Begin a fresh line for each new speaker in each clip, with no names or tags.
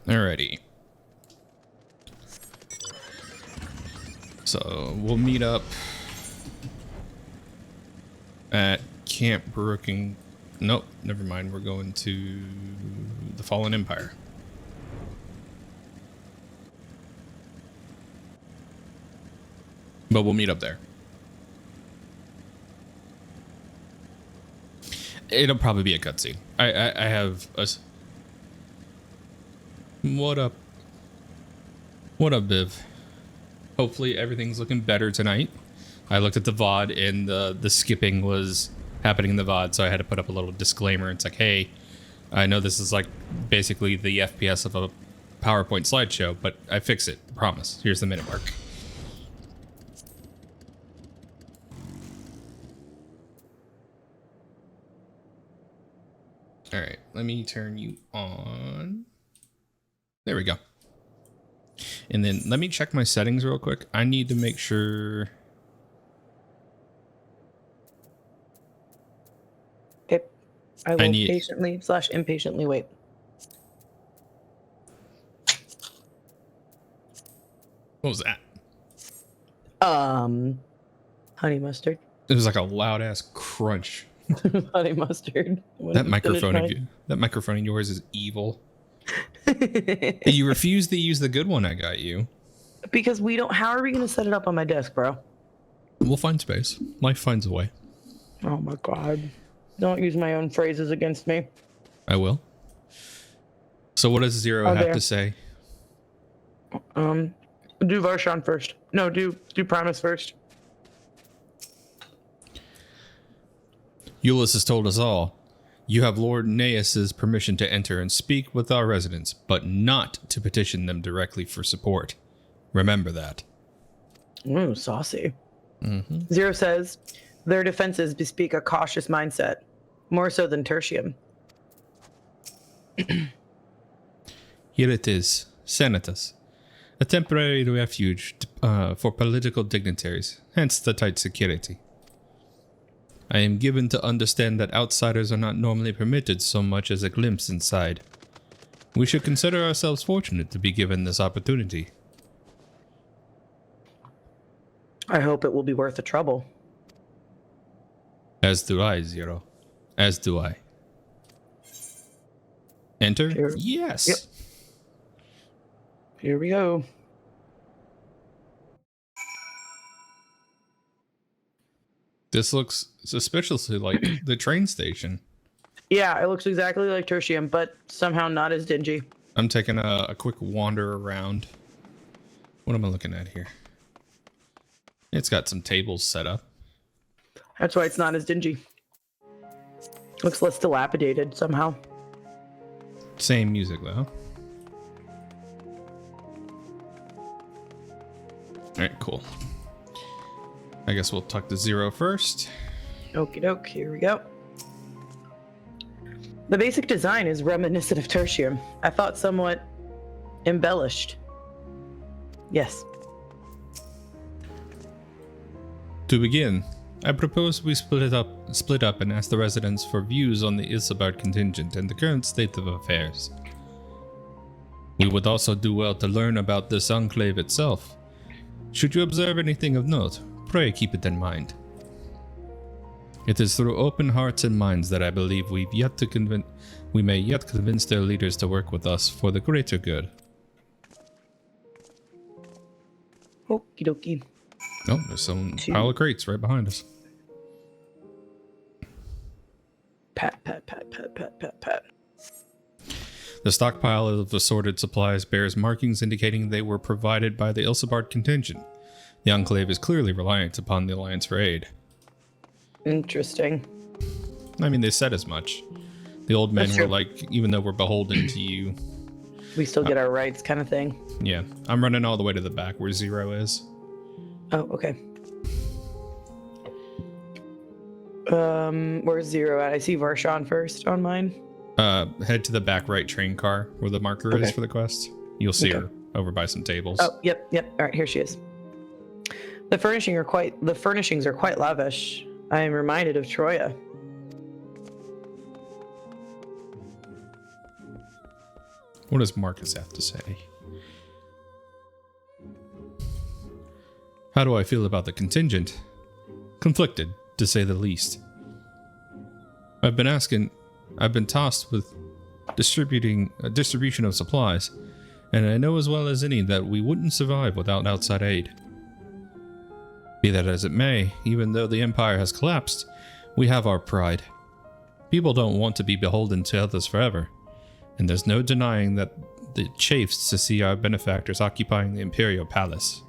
Alrighty. So we'll meet up at Camp Brooking. Nope, never mind. We're going to the Fallen Empire. But we'll meet up there. It'll probably be a cutscene. I have a... What up? What up, Biv? Hopefully everything's looking better tonight. I looked at the VOD and the skipping was happening in the VOD, so I had to put up a little disclaimer. It's like, hey, I know this is like basically the FPS of a PowerPoint slideshow, but I fix it. Promise. Here's the minute mark. All right, let me turn you on. There we go. And then let me check my settings real quick. I need to make sure.
Okay. I will patiently/impatiently wait.
What was that?
Honey mustard.
It was like a loud ass crunch.
Honey mustard.
That microphone of yours is evil. You refuse to use the good one I got you.
Because we don't. How are we going to set it up on my desk, bro?
We'll find space. Life finds a way.
Oh my god! Don't use my own phrases against me.
I will. So what does Zero have to say?
Do Varshan first. No, do Primus first.
Euless has told us all. You have Lord Naeus's permission to enter and speak with our residents, but not to petition them directly for support. Remember that.
Ooh, saucy.
Mm-hmm.
Zero says, their defenses bespeak a cautious mindset, more so than Tertium.
Here it is, Senatus. A temporary refuge for political dignitaries, hence the tight security. I am given to understand that outsiders are not normally permitted so much as a glimpse inside. We should consider ourselves fortunate to be given this opportunity.
I hope it will be worth the trouble.
As do I, Zero. As do I. Enter?
Sure.
Yes.
Yep. Here we go.
This looks suspiciously like the train station.
Yeah, it looks exactly like Tertium, but somehow not as dingy.
I'm taking a quick wander around. What am I looking at here? It's got some tables set up.
That's why it's not as dingy. Looks less dilapidated somehow.
Same music though. Alright, cool. I guess we'll talk to Zero first.
Okie doke, here we go. The basic design is reminiscent of Tertium. I thought somewhat embellished. Yes.
To begin, I propose we split up and ask the residents for views on the Isabard contingent and the current state of affairs. We would also do well to learn about this enclave itself. Should you observe anything of note, pray keep it in mind. It is through open hearts and minds that I believe we may yet convince their leaders to work with us for the greater good.
Okie dokie.
Oh, there's some pile of crates right behind us.
Pat, pat, pat, pat, pat, pat, pat.
The stockpile of assorted supplies bears markings indicating they were provided by the Isabard contingent. The Enclave is clearly reliant upon the Alliance for aid.
Interesting.
I mean, they said as much. The old men were like, even though we're beholden to you,
we still get our rights kind of thing.
Yeah, I'm running all the way to the back where Zero is.
Oh, okay. Where's Zero at? I see Varshan first on mine.
Head to the back right train car where the marker is for the quest. You'll see her over by some tables.
Oh, yep. All right, here she is. The furnishings are quite lavish. I am reminded of Troya.
What does Marcus have to say? How do I feel about the contingent? Conflicted, to say the least. I've been tasked with distribution of supplies, and I know as well as any that we wouldn't survive without outside aid. Be that as it may, even though the Empire has collapsed, we have our pride. People don't want to be beholden to others forever, and there's no denying that it chafes to see our benefactors occupying the Imperial Palace.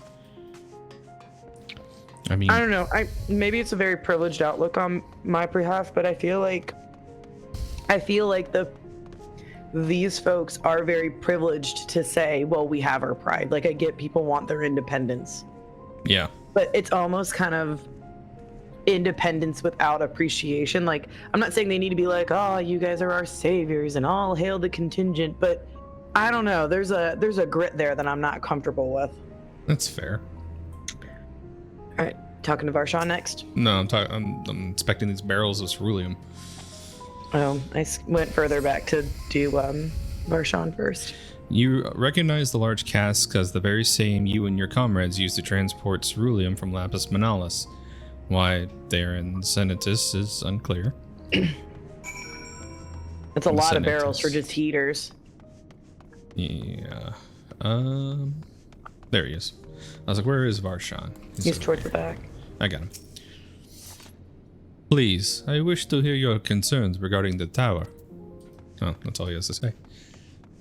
I mean,
I don't know. Maybe it's a very privileged outlook on my behalf, but I feel like these folks are very privileged to say, well, we have our pride. Like, I get people want their independence.
Yeah.
But it's almost kind of independence without appreciation. Like, I'm not saying they need to be like, oh, you guys are our saviors and all hail the contingent, but I don't know. There's a grit there that I'm not comfortable with.
That's fair.
All right, talking to Varshawn next.
No, I'm inspecting these barrels of ceruleum.
Oh, I went further back to do Varshawn first.
You recognize the large casks as the very same you and your comrades used to transport ceruleum from Lapis Manalis. Why they're in Senatus is unclear.
That's a lot of barrels for just heaters.
Yeah. There he is. I was like, where is Varshawn?
He's towards the back.
I got him. Please, I wish to hear your concerns regarding the tower. Oh, that's all he has to say.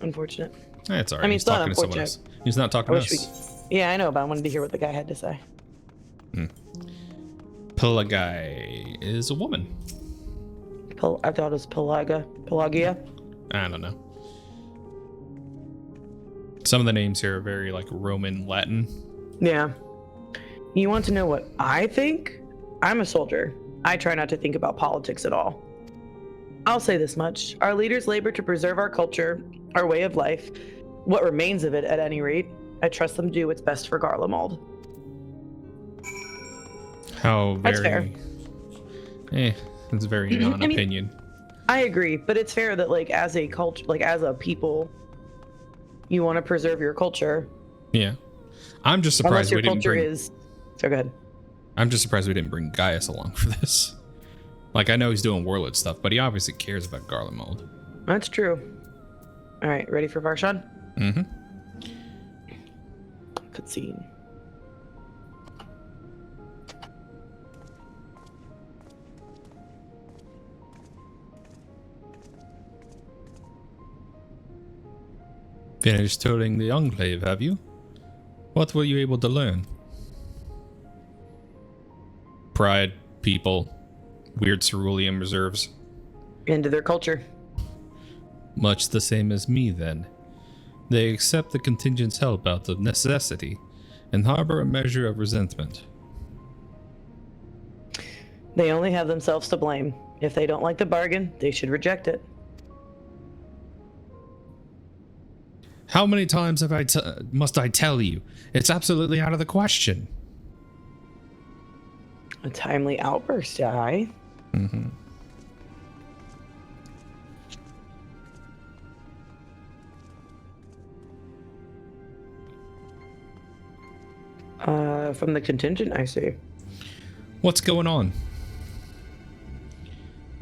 Unfortunate.
That's all right.
I mean,
He's
it's not
talking to someone else. He's not talking to us.
Yeah, I know, but I wanted to hear what the guy had to say.
Pelagai is a woman.
I thought it was Pelagia.
I don't know. Some of the names here are very like Roman Latin.
Yeah. You want to know what I think? I'm a soldier. I try not to think about politics at all. I'll say this much. Our leaders labor to preserve our culture, our way of life, what remains of it at any rate. I trust them to do what's best for Garlemald.
How very...
That's fair.
It's very non-opinion.
I agree, but it's fair that like as a culture, like as a people, you want to preserve your culture.
Yeah. I'm just surprised we didn't bring...
So go ahead.
I'm just surprised we didn't bring Gaius along for this. Like, I know he's doing warlord stuff, but he obviously cares about Garlemald.
That's true. All right, ready for Varshawn?
Mm-hmm.
Cutscene.
Finished touring the Enclave, have you? What were you able to learn? Pride, people, weird ceruleum reserves.
Into their culture.
Much the same as me, then. They accept the contingent's help out of necessity, and harbor a measure of resentment.
They only have themselves to blame. If they don't like the bargain, they should reject it.
How many times must I tell you? It's absolutely out of the question.
A timely outburst, aye.
Mm-hmm.
From the contingent, I see.
What's going on?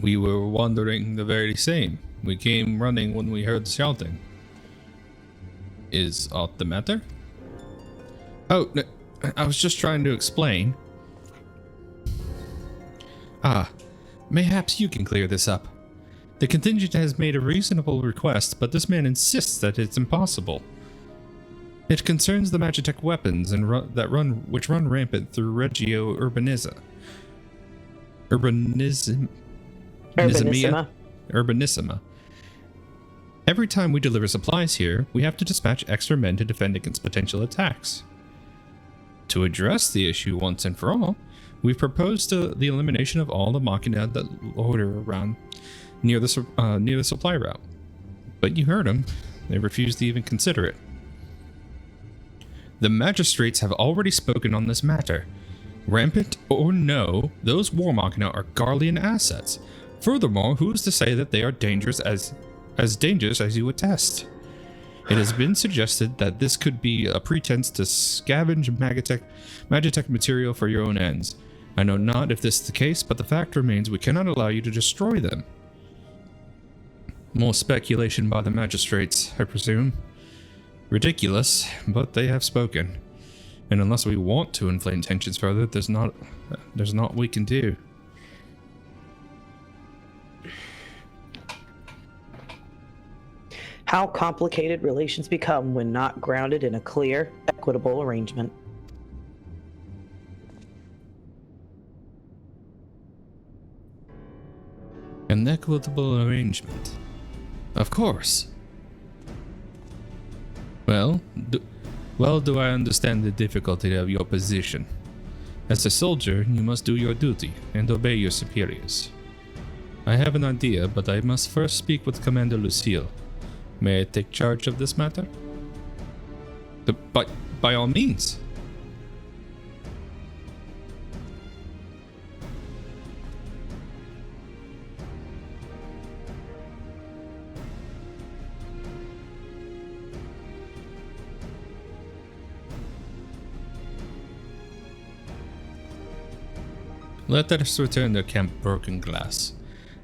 We were wondering the very same. We came running when we heard shouting. Is aught the matter? Oh, no, I was just trying to explain. Mayhaps you can clear this up. The contingent has made a reasonable request, but this man insists that it's impossible. It concerns the Magitech weapons which run rampant through Regio Urbanissima. Every time we deliver supplies here, we have to dispatch extra men to defend against potential attacks. To address the issue once and for all, we've proposed the elimination of all the machina that loiter around near the supply route. But you heard them. They refused to even consider it. The magistrates have already spoken on this matter. Rampant or no, those war machina are Garlean assets. Furthermore, who is to say that they are dangerous as dangerous as you attest? It has been suggested that this could be a pretense to scavenge Magitech material for your own ends. I know not if this is the case, but the fact remains we cannot allow you to destroy them. More speculation by the magistrates, I presume. Ridiculous, but they have spoken. And unless we want to inflame tensions further, there's not we can do.
How complicated relations become when not grounded in a clear, equitable arrangement.
An equitable arrangement. Of course. Well, do I understand the difficulty of your position. As a soldier, you must do your duty and obey your superiors. I have an idea, but I must first speak with Commander Lucille. May I take charge of this matter? By all means. Let us return to Camp Broken Glass.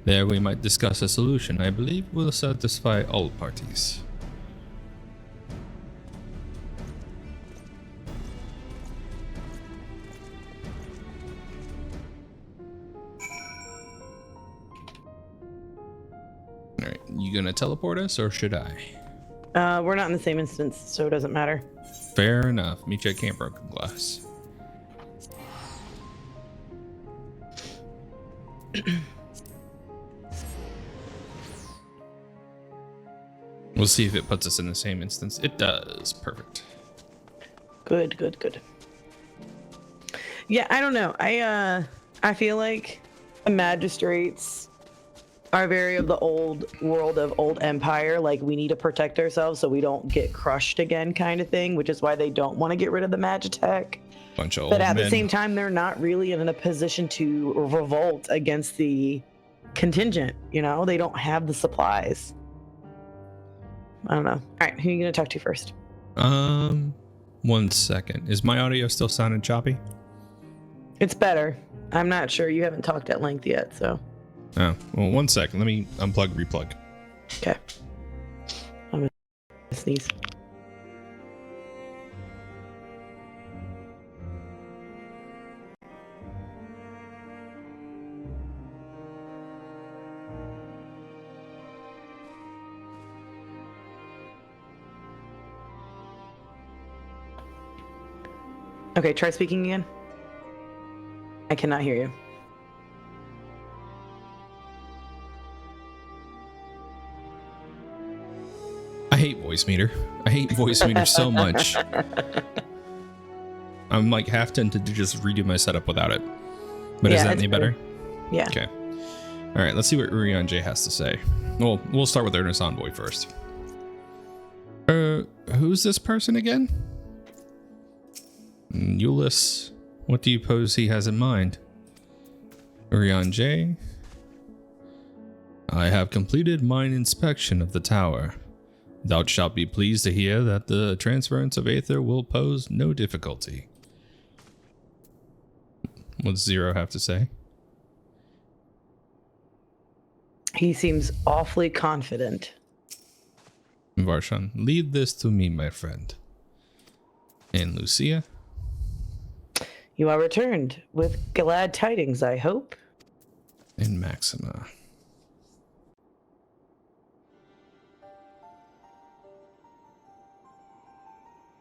There we might discuss a solution I believe will satisfy all parties. Alright, you gonna teleport us or should I?
We're not in the same instance, so it doesn't matter.
Fair enough. Meet you at Camp Broken Glass. We'll see if it puts us in the same instance. It does. Perfect.
Good. Yeah, I don't know. I feel like the magistrates are very of the old world of old empire. Like, we need to protect ourselves so we don't get crushed again, kind of thing, which is why they don't want to get rid of the Magitech.
Bunch of old
But at
men.
the same time, they're not really in a position to revolt against the contingent. You know, they don't have the supplies. I don't know. All right, who are you going to talk to first?
1 second. Is my audio still sounding choppy?
It's better. I'm not sure. You haven't talked at length yet, so.
Oh, well, 1 second. Let me unplug, replug.
Okay. I'm going to sneeze. Okay, try speaking again. I cannot hear you.
I hate voice meter. I hate voice meter so much. I'm like half tempted to just redo my setup without it. But is that any better?
Yeah.
Okay. All right, let's see what Urion J has to say. Well, we'll start with Ernest Envoy first. Who's this person again? Euless, what do you pose he has in mind? Urion J. I have completed mine inspection of the tower. Thou shalt be pleased to hear that the transference of Aether will pose no difficulty. What's Zero have to say?
He seems awfully confident.
Varshan, leave this to me, my friend. And Lucia?
You are returned with glad tidings, I hope.
And Maxima.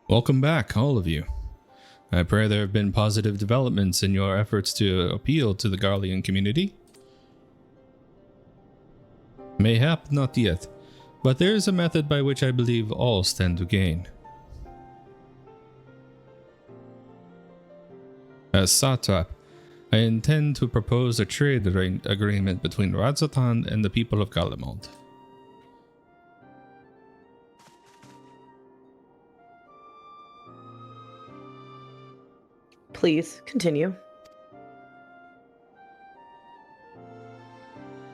Welcome back, all of you. I pray there have been positive developments in your efforts to appeal to the Garlean community. Mayhap not yet, but there is a method by which I believe all stand to gain. As Satrap, I intend to propose a trade agreement between Radzatan and the people of Galimald.
Please, continue.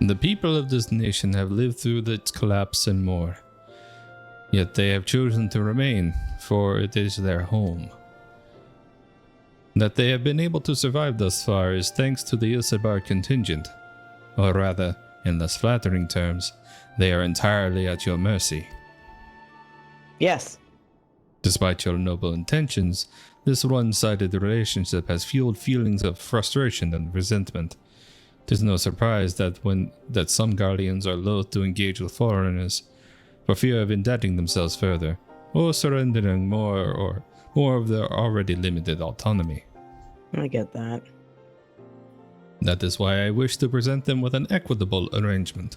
The people of this nation have lived through its collapse and more. Yet they have chosen to remain, for it is their home. That they have been able to survive thus far is thanks to the Ilsebar contingent, or rather, in less flattering terms, they are entirely at your mercy.
Yes.
Despite your noble intentions, this one-sided relationship has fueled feelings of frustration and resentment. It is no surprise that some Guardians are loath to engage with foreigners, for fear of indebting themselves further, or surrendering more of their already limited autonomy.
I get that.
That is why I wish to present them with an equitable arrangement.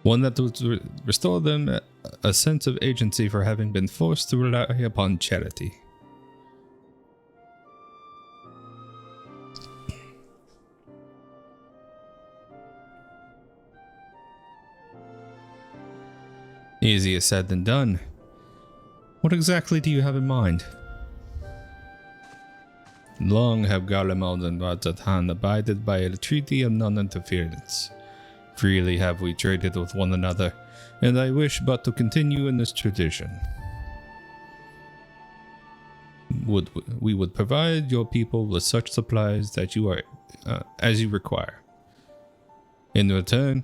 One that would restore them a sense of agency for having been forced to rely upon charity. Easier said than done. What exactly do you have in mind? Long have Garlemald and Rajathan abided by a treaty of non-interference. Freely have we traded with one another, and I wish but to continue in this tradition. We would provide your people with such supplies that as you require. In return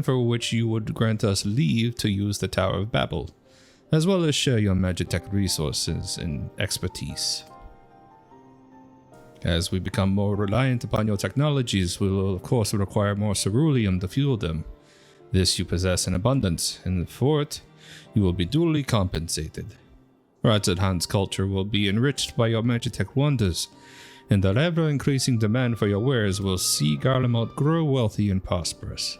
for which you would grant us leave to use the Tower of Babel, as well as share your Magitech resources and expertise. As we become more reliant upon your technologies, we will of course require more ceruleum to fuel them. This you possess in abundance, and for it, you will be duly compensated. Rajathan's culture will be enriched by your Magitech wonders, and the ever-increasing demand for your wares will see Garlemald grow wealthy and prosperous.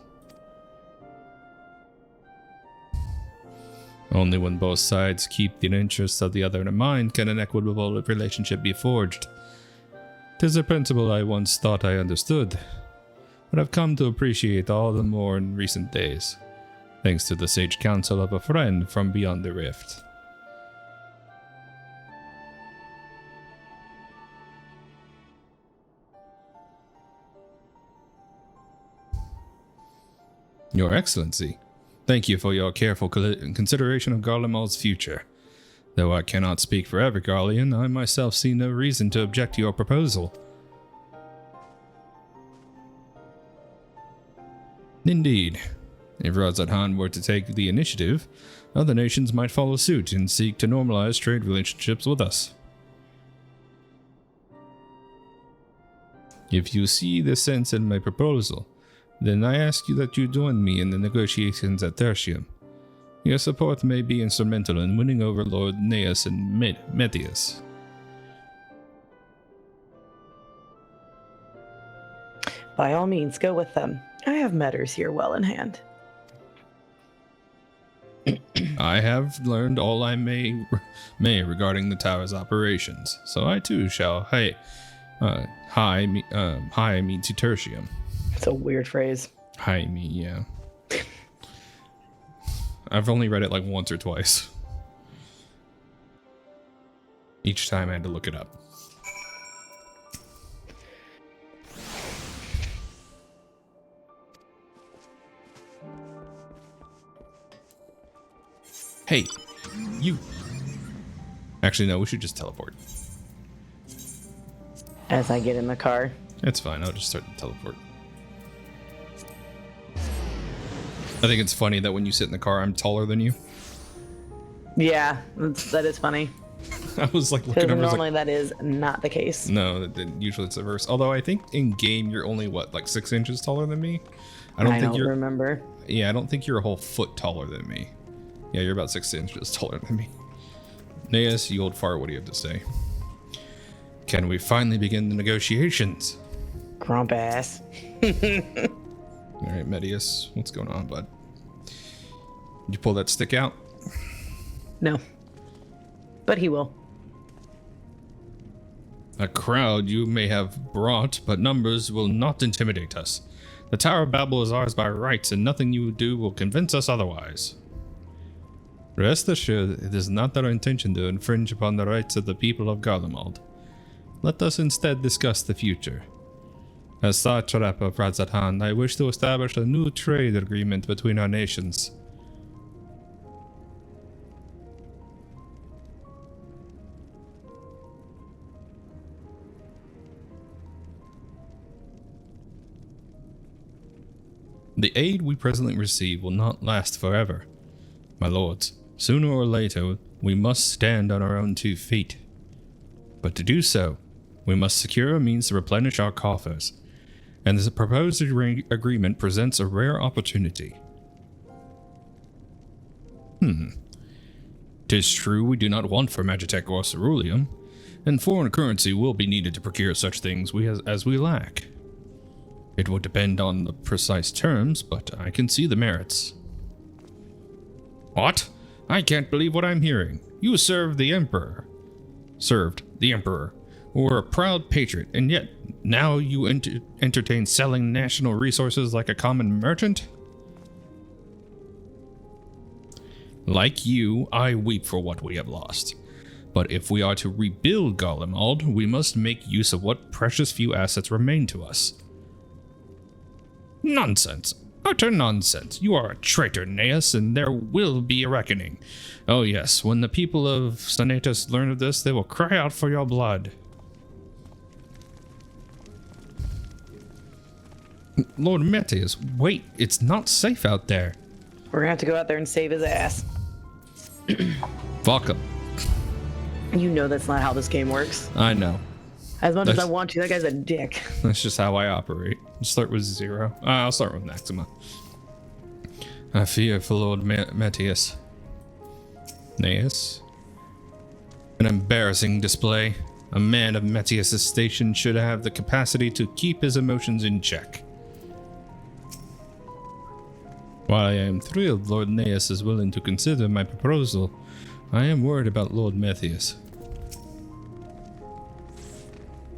Only when both sides keep the interests of the other in mind can an equitable relationship be forged. 'Tis a principle I once thought I understood, but I've come to appreciate all the more in recent days, thanks to the sage counsel of a friend from beyond the rift. Your Excellency, thank you for your careful consideration of Garlemald's future. Though I cannot speak for every Garlean, I myself see no reason to object to your proposal. Indeed, if Rajathan were to take the initiative, other nations might follow suit and seek to normalize trade relationships with us. If you see the sense in my proposal, then I ask you that you join me in the negotiations at Tertium. Your support may be instrumental in winning over Lord Neas and Medius.
By all means, go with them. I have matters here well in hand.
I have learned all I may regarding the tower's operations, so I too shall hie me to Tertium.
It's a weird phrase.
Hie me, yeah. I've only read it like once or twice. Each time I had to look it up. Hey, you. Actually, no, we should just teleport.
As I get in the car.
It's fine, I'll just start to teleport. I think it's funny that when you sit in the car, I'm taller than you.
Yeah, that is funny.
I was like looking over.
Normally that is not the case.
No, usually it's the reverse. Although I think in game you're only like 6 inches taller than me. I don't
remember.
Yeah, I don't think you're a whole foot taller than me. Yeah, you're about 6 inches taller than me. Neas, you old fart, what do you have to say? Can we finally begin the negotiations?
Grump ass.
Alright, Medius, what's going on, bud? Did you pull that stick out?
No. But he will.
A crowd you may have brought, but numbers will not intimidate us. The Tower of Babel is ours by rights, and nothing you do will convince us otherwise. Rest assured, it is not our intention to infringe upon the rights of the people of Garlemald. Let us instead discuss the future. As Satrap of Rajathan, I wish to establish a new trade agreement between our nations. The aid we presently receive will not last forever. My lords, sooner or later, we must stand on our own 2 feet. But to do so, we must secure a means to replenish our coffers, and this proposed agreement presents a rare opportunity. 'Tis true we do not want for Magitech or ceruleum, and foreign currency will be needed to procure such things as we lack. It will depend on the precise terms, but I can see the merits. What? I can't believe what I'm hearing. You served the Emperor, were a proud patriot, and yet now you entertain selling national resources like a common merchant? Like you, I weep for what we have lost. But if we are to rebuild Garlemald, we must make use of what precious few assets remain to us. Nonsense. Utter nonsense. You are a traitor, Neas, and there will be a reckoning. Oh yes, when the people of Senatus learn of this, they will cry out for your blood. Lord Metius, wait, it's not safe out there.
We're gonna have to go out there and save his ass.
Fuck him.
You know that's not how this game works.
I know.
As much as I want to, that guy's a dick.
That's just how I operate. Start with 0. I'll start with Maxima. I fear for Lord Metius. Neas. An embarrassing display. A man of Metius' station should have the capacity to keep his emotions in check. While I am thrilled Lord Neas is willing to consider my proposal, I am worried about Lord Metius.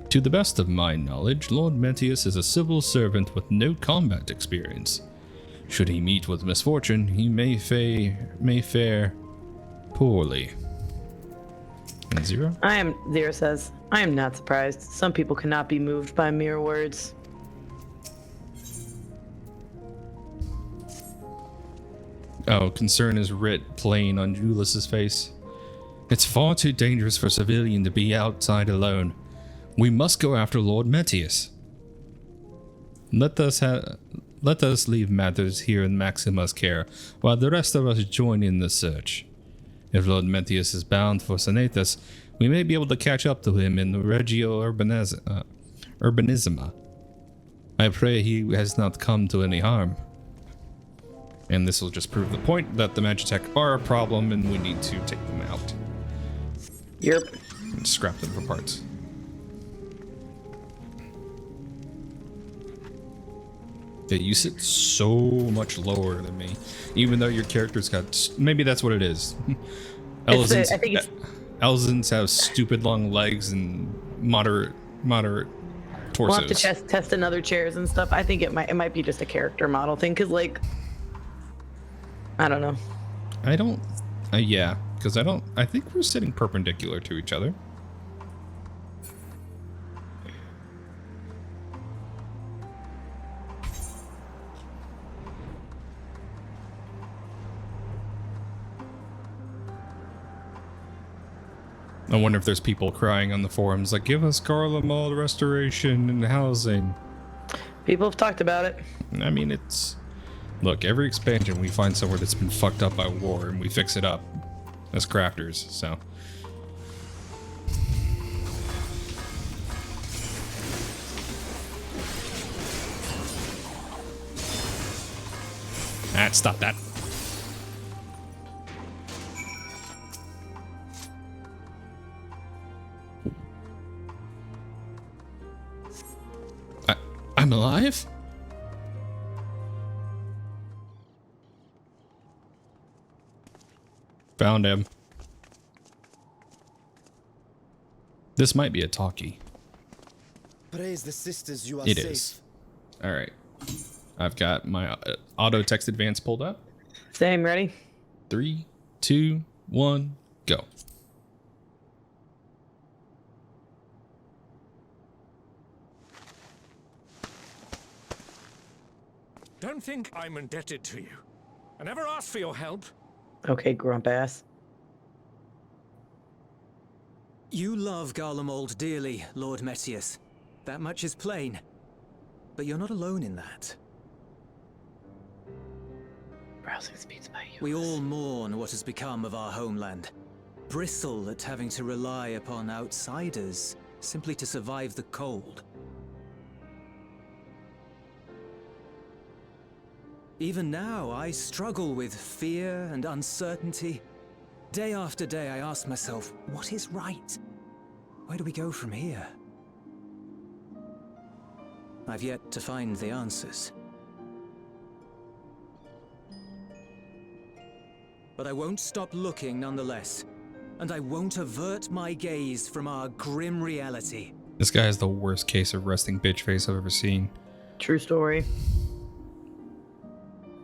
To the best of my knowledge, Lord Metius is a civil servant with no combat experience. Should he meet with misfortune, he may fare poorly. And 0?
Zero says, I am not surprised. Some people cannot be moved by mere words.
Oh, concern is writ plain on Julius's face. It's far too dangerous for a civilian to be outside alone. We must go after Lord Metius. Let us leave matters here in Maxima's care, while the rest of us join in the search. If Lord Metius is bound for Senatus, we may be able to catch up to him in the Regio Urbanisima. I pray he has not come to any harm. And this will just prove the point that the Magitech are a problem and we need to take them out.
Yep.
And scrap them for parts. Yeah, you sit so much lower than me, even though your character's got... Maybe that's what it is. Elzins have stupid long legs and moderate torsos.
We'll have to test another chairs and stuff. I think it might be just a character model thing, because like... I don't know.
Yeah, because I think we're sitting perpendicular to each other. I wonder if there's people crying on the forums like, give us Garlemald restoration and housing.
People have talked about it.
I mean, look, every expansion we find somewhere that's been fucked up by war and we fix it up as crafters, so. Stop that. I'm alive? Found him. This might be a talkie.
Praise the sisters, you are
It
safe.
is. All right. I've got my auto text advance pulled up.
Same, ready?
3, 2, 1, go.
Don't think I'm indebted to you. I never asked for your help.
Okay, grump ass.
You love Garlemald dearly, Lord Metius. That much is plain. But you're not alone in that.
browsing speeds by you.
We all mourn what has become of our homeland. Bristle at having to rely upon outsiders simply to survive the cold. Even now, I struggle with fear and uncertainty. Day after day, I ask myself, what is right? Where do we go from here? I've yet to find the answers. But I won't stop looking nonetheless. And I won't avert my gaze from our grim reality.
This guy has the worst case of resting bitch face I've ever seen.
True story.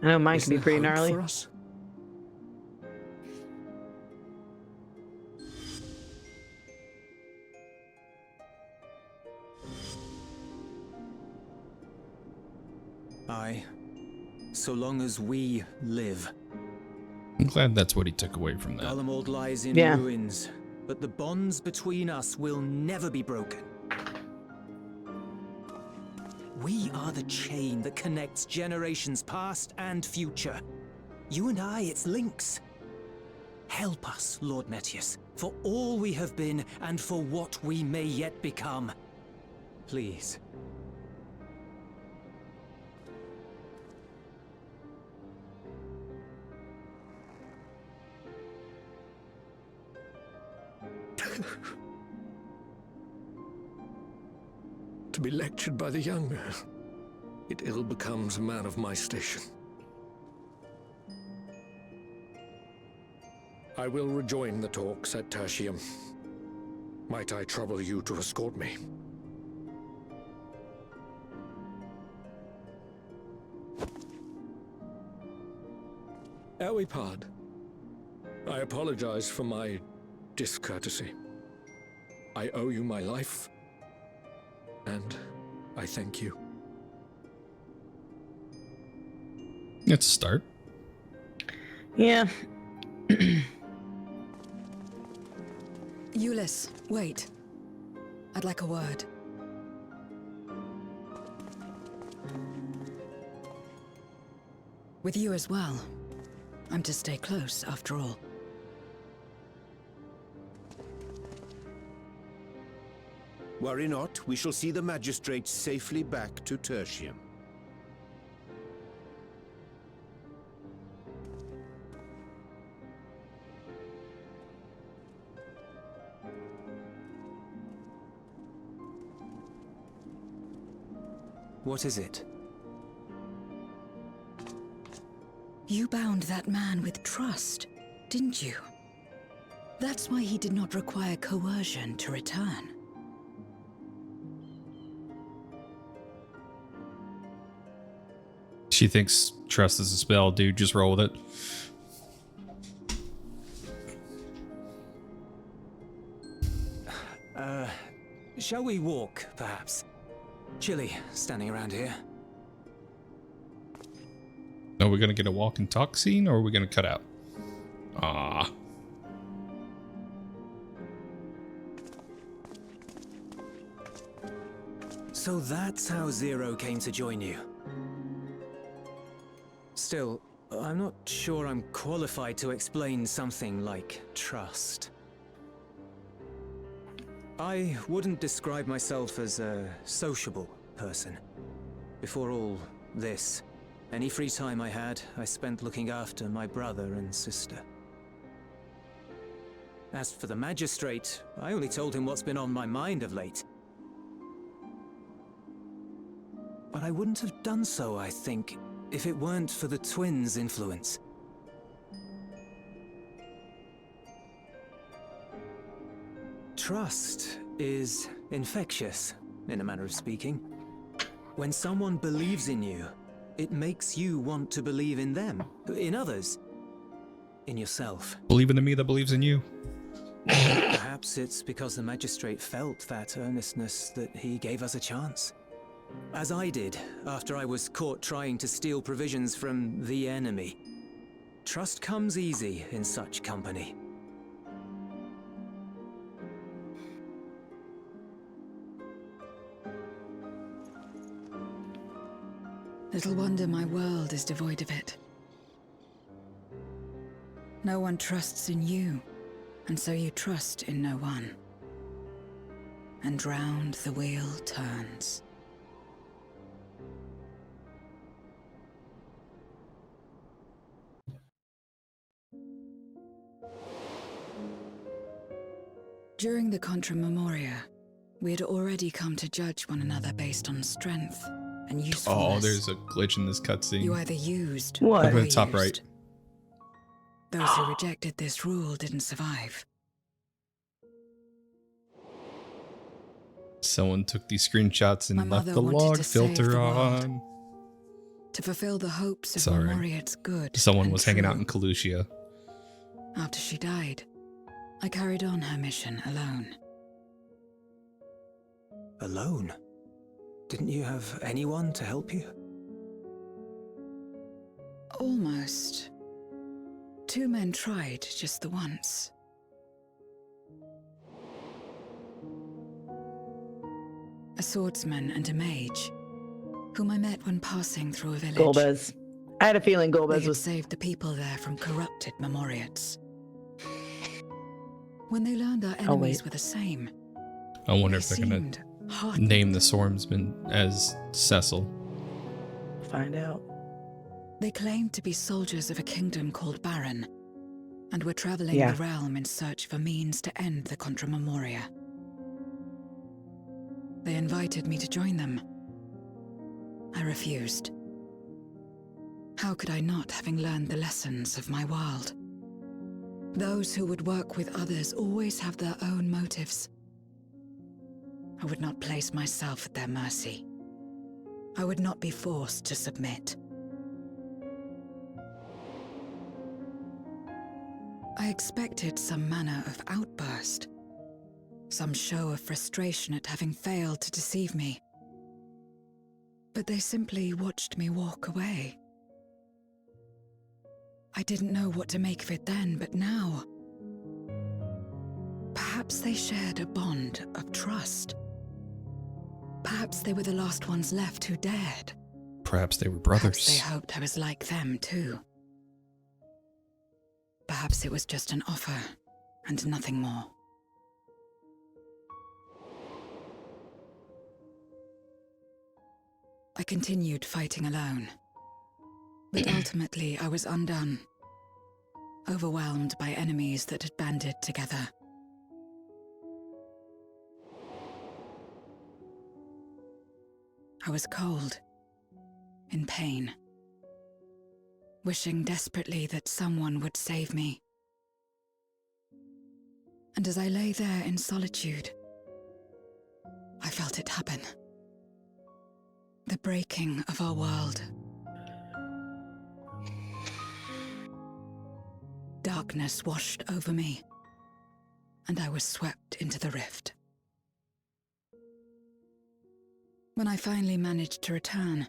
I know mine
Is
can be
there
pretty
hope
gnarly.
for us?
Aye. So long as we live.
I'm glad that's what he took away from that.
Garlemald lies in
Yeah.
ruins, but the bonds between us will never be broken. We are the chain that connects generations past and future. You and I, it's links. Help us, Lord Metius, for all we have been and for what we may yet become. Please.
To be lectured by the younger, it ill becomes a man of my station. I will rejoin the talks at Tertium. Might I trouble you to escort me? Elwipard, I apologize for my discourtesy. I owe you my life, and I thank you.
It's a start.
Yeah.
Euless, wait. I'd like a word. With you as well. I'm to stay close, after all.
Worry not, we shall see the magistrate safely back to Tertium.
What is it?
You bound that man with trust, didn't you? That's why he did not require coercion to return.
She thinks trust is a spell, dude. Just roll with it.
Shall we walk, perhaps? Chilly, standing around here.
Are we gonna get a walk and talk scene, or are we gonna cut out? Ah.
So that's how Zero came to join you. Still, I'm not sure I'm qualified to explain something like trust. I wouldn't describe myself as a sociable person. Before all this, any free time I had, I spent looking after my brother and sister. As for the magistrate, I only told him what's been on my mind of late. But I wouldn't have done so, I think, if it weren't for the twins' influence. Trust is infectious, in a manner of speaking. When someone believes in you, it makes you want to believe in them, in others, in yourself.
Believe in the me that believes in you.
Perhaps it's because the magistrate felt that earnestness that he gave us a chance. As I did, after I was caught trying to steal provisions from the enemy. Trust comes easy in such company.
Little wonder my world is devoid of it. No one trusts in you, and so you trust in no one. And round the wheel turns. During the Contra Memoria, we had already come to judge one another based on strength and usefulness.
Oh, there's a glitch in this cutscene.
You either used
What?
or
Up in
were
the top
used.
right.
Those who rejected this rule didn't survive.
Someone took these screenshots and
My
left
mother
the
wanted
log
to save
filter
the world.
on.
To fulfill the hopes of
Sorry.
Memoriad's good.
Someone
and
was hanging out
true.
in Kalusia.
After she died, I carried on her mission alone.
Alone? Didn't you have anyone to help you?
Almost. 2 men tried just the once. A swordsman and a mage, whom I met when passing through a village.
Golbez. I had a feeling
They
Golbez
had
was.
saved the people there from corrupted Memoriads. When they learned our enemies
wait.
were the same,
I wonder
they
if they're gonna
seemed hardened.
name the swordsman as Cecil.
Find out.
They claimed to be soldiers of a kingdom called Baron, and were traveling
Yeah.
the realm in search for means to end the Contra Memoria. They invited me to join them. I refused. How could I not, having learned the lessons of my world? Those who would work with others always have their own motives. I would not place myself at their mercy. I would not be forced to submit. I expected some manner of outburst, some show of frustration at having failed to deceive me. But they simply watched me walk away. I didn't know what to make of it then, but now... Perhaps they shared a bond of trust. Perhaps they were the last ones left who dared.
Perhaps they were
Perhaps
brothers.
they hoped I was like them too. Perhaps it was just an offer, and nothing more. I continued fighting alone. But ultimately I was undone. Overwhelmed by enemies that had banded together. I was cold, in pain, wishing desperately that someone would save me. And as I lay there in solitude, I felt it happen. The breaking of our world. Darkness washed over me, and I was swept into the rift. When I finally managed to return,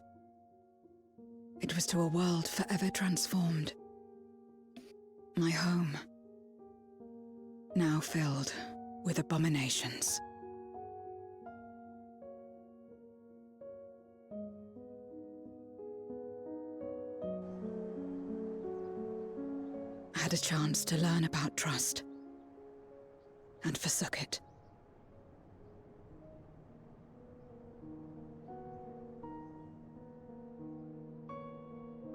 it was to a world forever transformed. My home, now filled with abominations. I had a chance to learn about trust, and forsook it.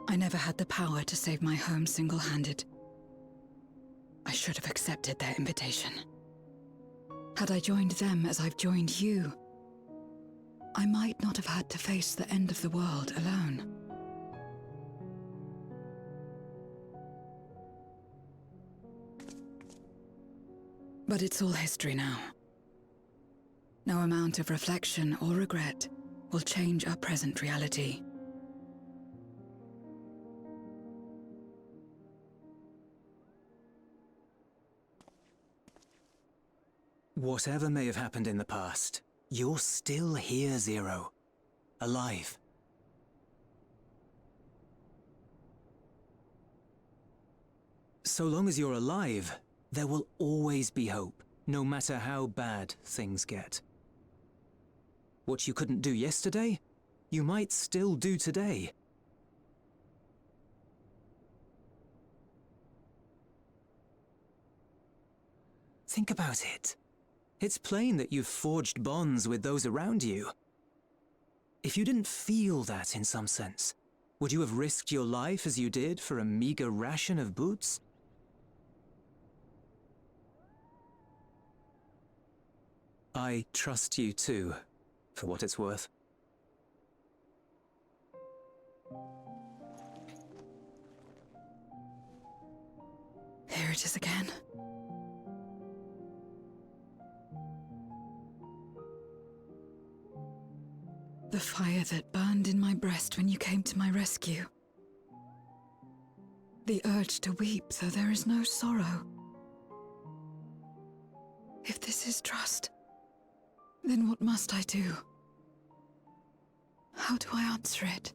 I never had the power to save my home single-handed. I should have accepted their invitation. Had I joined them as I've joined you, I might not have had to face the end of the world alone. But it's all history now. No amount of reflection or regret will change our present reality.
Whatever may have happened in the past, you're still here, Zero. Alive. So long as you're alive, there will always be hope, no matter how bad things get. What you couldn't do yesterday, you might still do today. Think about it. It's plain that you've forged bonds with those around you. If you didn't feel that in some sense, would you have risked your life as you did for a meager ration of boots? I trust you too, for what it's worth.
Here it is again. The fire that burned in my breast when you came to my rescue. The urge to weep though there is no sorrow. If this is trust, then what must I do? How do I answer it?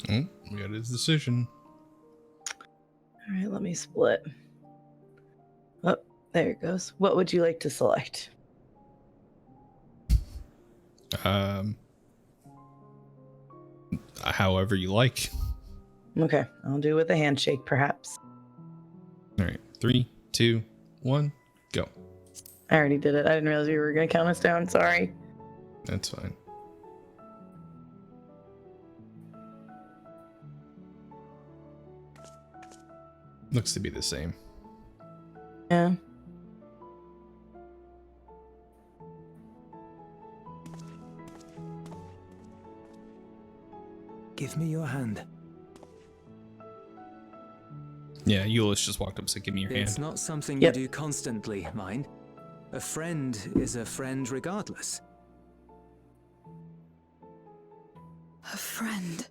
Oh, we got his decision.
All right, let me split. Oh, there it goes. What would you like to select?
However you like.
Okay, I'll do with a handshake, perhaps.
All right, 3, 2, 1, go.
I already did it. I didn't realize you were going to count us down. Sorry.
That's fine. Looks to be the same.
Yeah.
Give me your hand.
Yeah, Euless just walked up and said, give me your
It's
hand.
not something
Yep.
you do constantly, mind. A friend is a friend regardless.
A friend.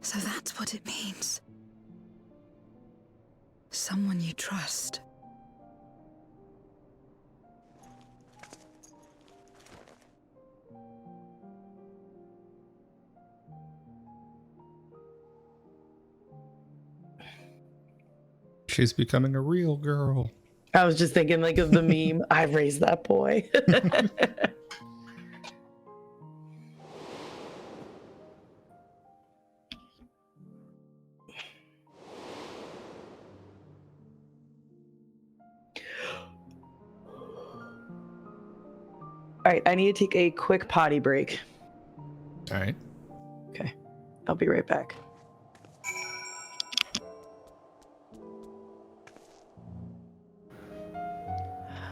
So that's what it means. Someone you trust.
She's becoming a real girl.
I was just thinking like of the meme, I raised that boy. All right, I need to take a quick potty break.
All right.
Okay, I'll be right back.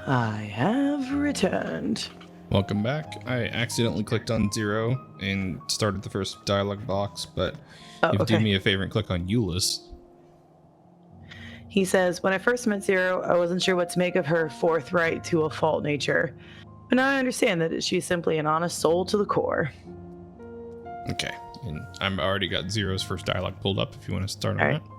I have returned.
Welcome back. I accidentally clicked on 0 and started the first dialogue box, but
Oh,
if you
okay.
do me a favor and click on Euless.
He says, when I first met Zero, I wasn't sure what to make of her forthright to a fault nature. But now I understand that she's simply an honest soul to the core.
Okay. And I'm already got 0's first dialogue pulled up if you want to start on
All right.
that.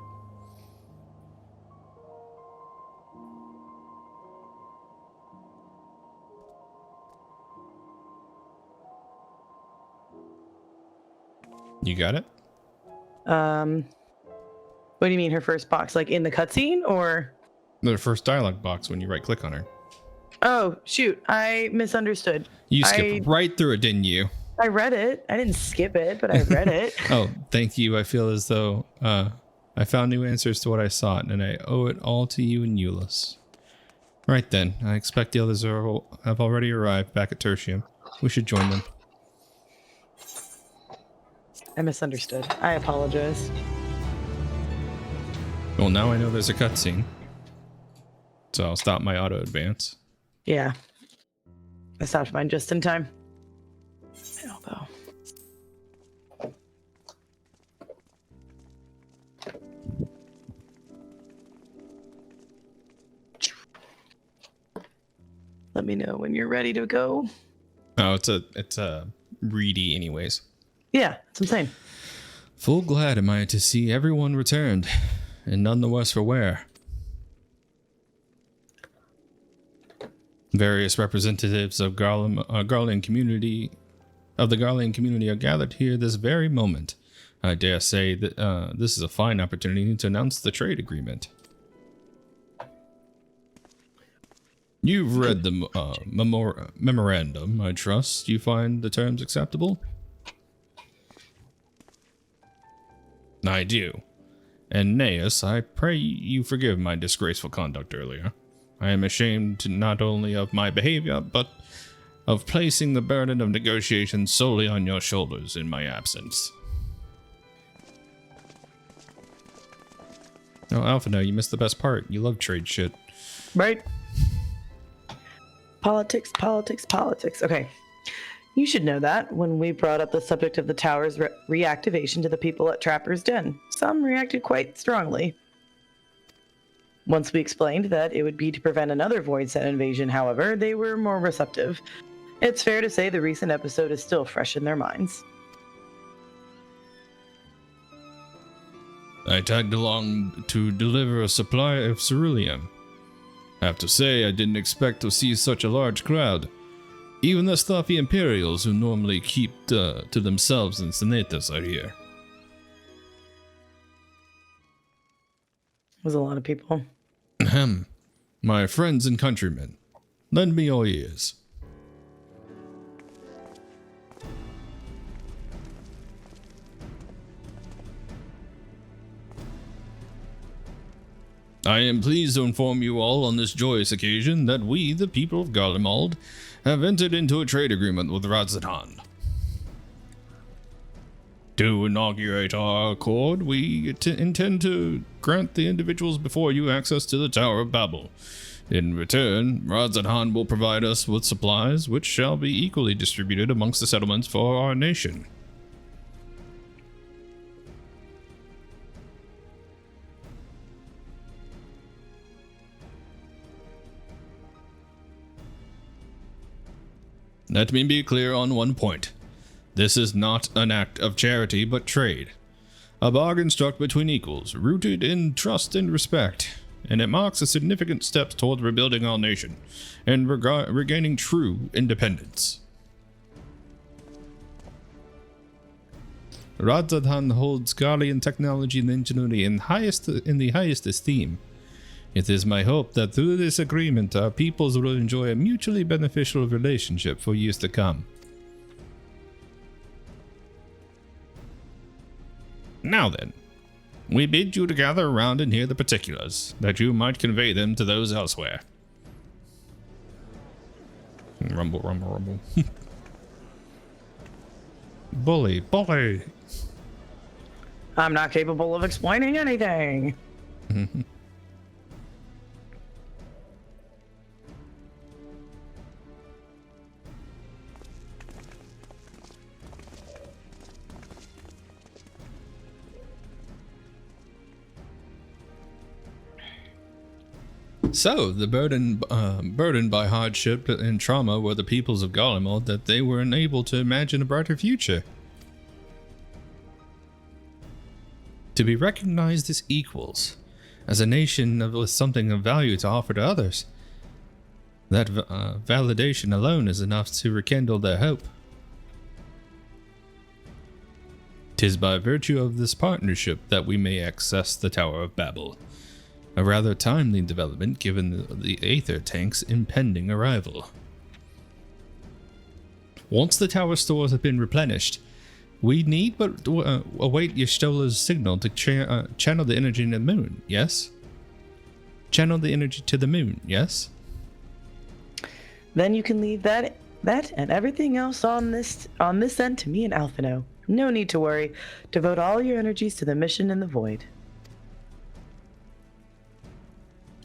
You got it?
What do you mean her first box? Like in the cutscene or?
The first dialogue box when you right click on her.
Oh, shoot. I misunderstood.
You skipped right through it, didn't you?
I read it. I didn't skip it, but I read it.
Oh, thank you. I feel as though I found new answers to what I sought, and I owe it all to you and Euless. Right then, I expect the others have already arrived back at Tertium. We should join them.
I misunderstood. I apologize.
Well, now I know there's a cutscene, so I'll stop my auto advance.
Yeah. I stopped mine just in time. Elbow. Let me know when you're ready to go.
Oh, it's a reedy anyways.
Yeah, that's what I'm saying.
Full glad am I to see everyone returned, and none the worse for wear. Various representatives of Garlean community of the Garlean community are gathered here this very moment. I dare say that this is a fine opportunity to announce the trade agreement. You've read the memorandum, I trust. You find the terms acceptable? I do. Aeneas, I pray you forgive my disgraceful conduct earlier. I am ashamed not only of my behavior, but of placing the burden of negotiation solely on your shoulders in my absence. Oh, Alphino, you missed the best part. You love trade shit.
Right? Politics, politics, politics. Okay. You should know that when we brought up the subject of the tower's reactivation to the people at Trapper's Den, some reacted quite strongly. Once we explained that it would be to prevent another Void Set invasion, however, they were more receptive. It's fair to say the recent episode is still fresh in their minds.
I tagged along to deliver a supply of ceruleum. I have to say, I didn't expect to see such a large crowd. Even the stuffy Imperials who normally keep to themselves and Senatus are here.
It was a lot of people.
Ahem. My friends and countrymen, lend me your ears. I am pleased to inform you all on this joyous occasion that we, the people of Garlemald, have entered into a trade agreement with Radzatan. To inaugurate our accord, we intend to grant the individuals before you access to the Tower of Babel. In return, Radzatan will provide us with supplies which shall be equally distributed amongst the settlements for our nation. Let me be clear on one point. This is not an act of charity, but trade. A bargain struck between equals, rooted in trust and respect, and it marks a significant step toward rebuilding our nation and regaining true independence. Radzatan holds Garlean technology and ingenuity in the highest esteem. It is my hope that through this agreement our peoples will enjoy a mutually beneficial relationship for years to come. Now then, we bid you to gather around and hear the particulars, that you might convey them to those elsewhere. Rumble, rumble, rumble. Bully, bully!
I'm not capable of explaining anything.
So, the burdened by hardship and trauma were the peoples of Garlemald that they were unable to imagine a brighter future. To be recognized as equals, as a nation with something of value to offer to others, that validation alone is enough to rekindle their hope. 'Tis by virtue of this partnership that we may access the Tower of Babel. A rather timely development given the Aether tank's impending arrival. Once the tower stores have been replenished, we need but await Y'shtola's signal to channel the energy in the moon, yes? Channel the energy to the moon, yes?
Then you can leave that and everything else on this end to me and Alphino. No need to worry. Devote all your energies to the mission in the void.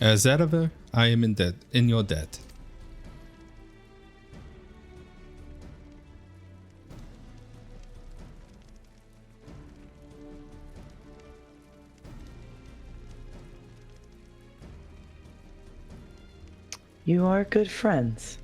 As ever, I am in your debt.
You are good friends.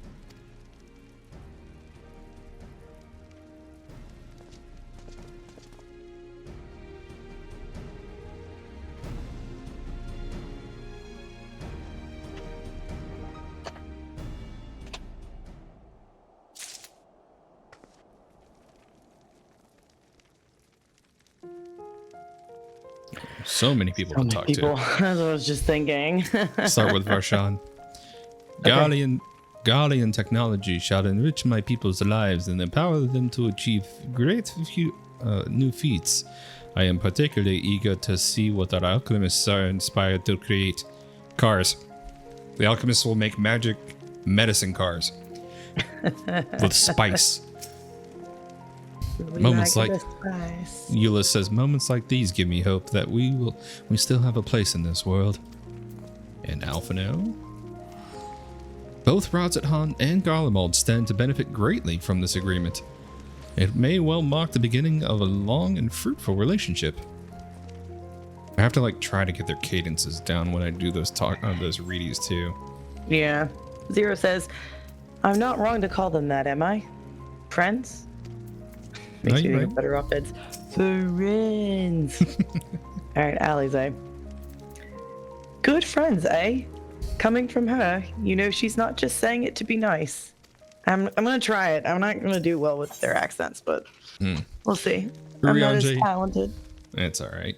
So many people to talk to.
That's what I was just thinking.
Start with Varshan. Garlean technology shall enrich my people's lives and empower them to achieve great new feats. I am particularly eager to see what our alchemists are inspired to create. Cars. The alchemists will make magic medicine cars. With spice.
We
Moments
like
like-
the spice.
Eula says, moments like these give me hope that we still have a place in this world. And Alphino? Both Radzethan and Garlemald stand to benefit greatly from this agreement. It may well mark the beginning of a long and fruitful relationship. I have to like try to get their cadences down when I do those those readies too.
Yeah. Zero says, I'm not wrong to call them that, am I? Friends?
No,
Makes me
you're
think
right.
of better off it's friends. Alright, Alize. Good friends, eh? Coming from her, you know she's not just saying it to be nice. I'm gonna try it. I'm not gonna do well with their accents, but we'll see. I'm not as
Urianger.
talented.
It's alright.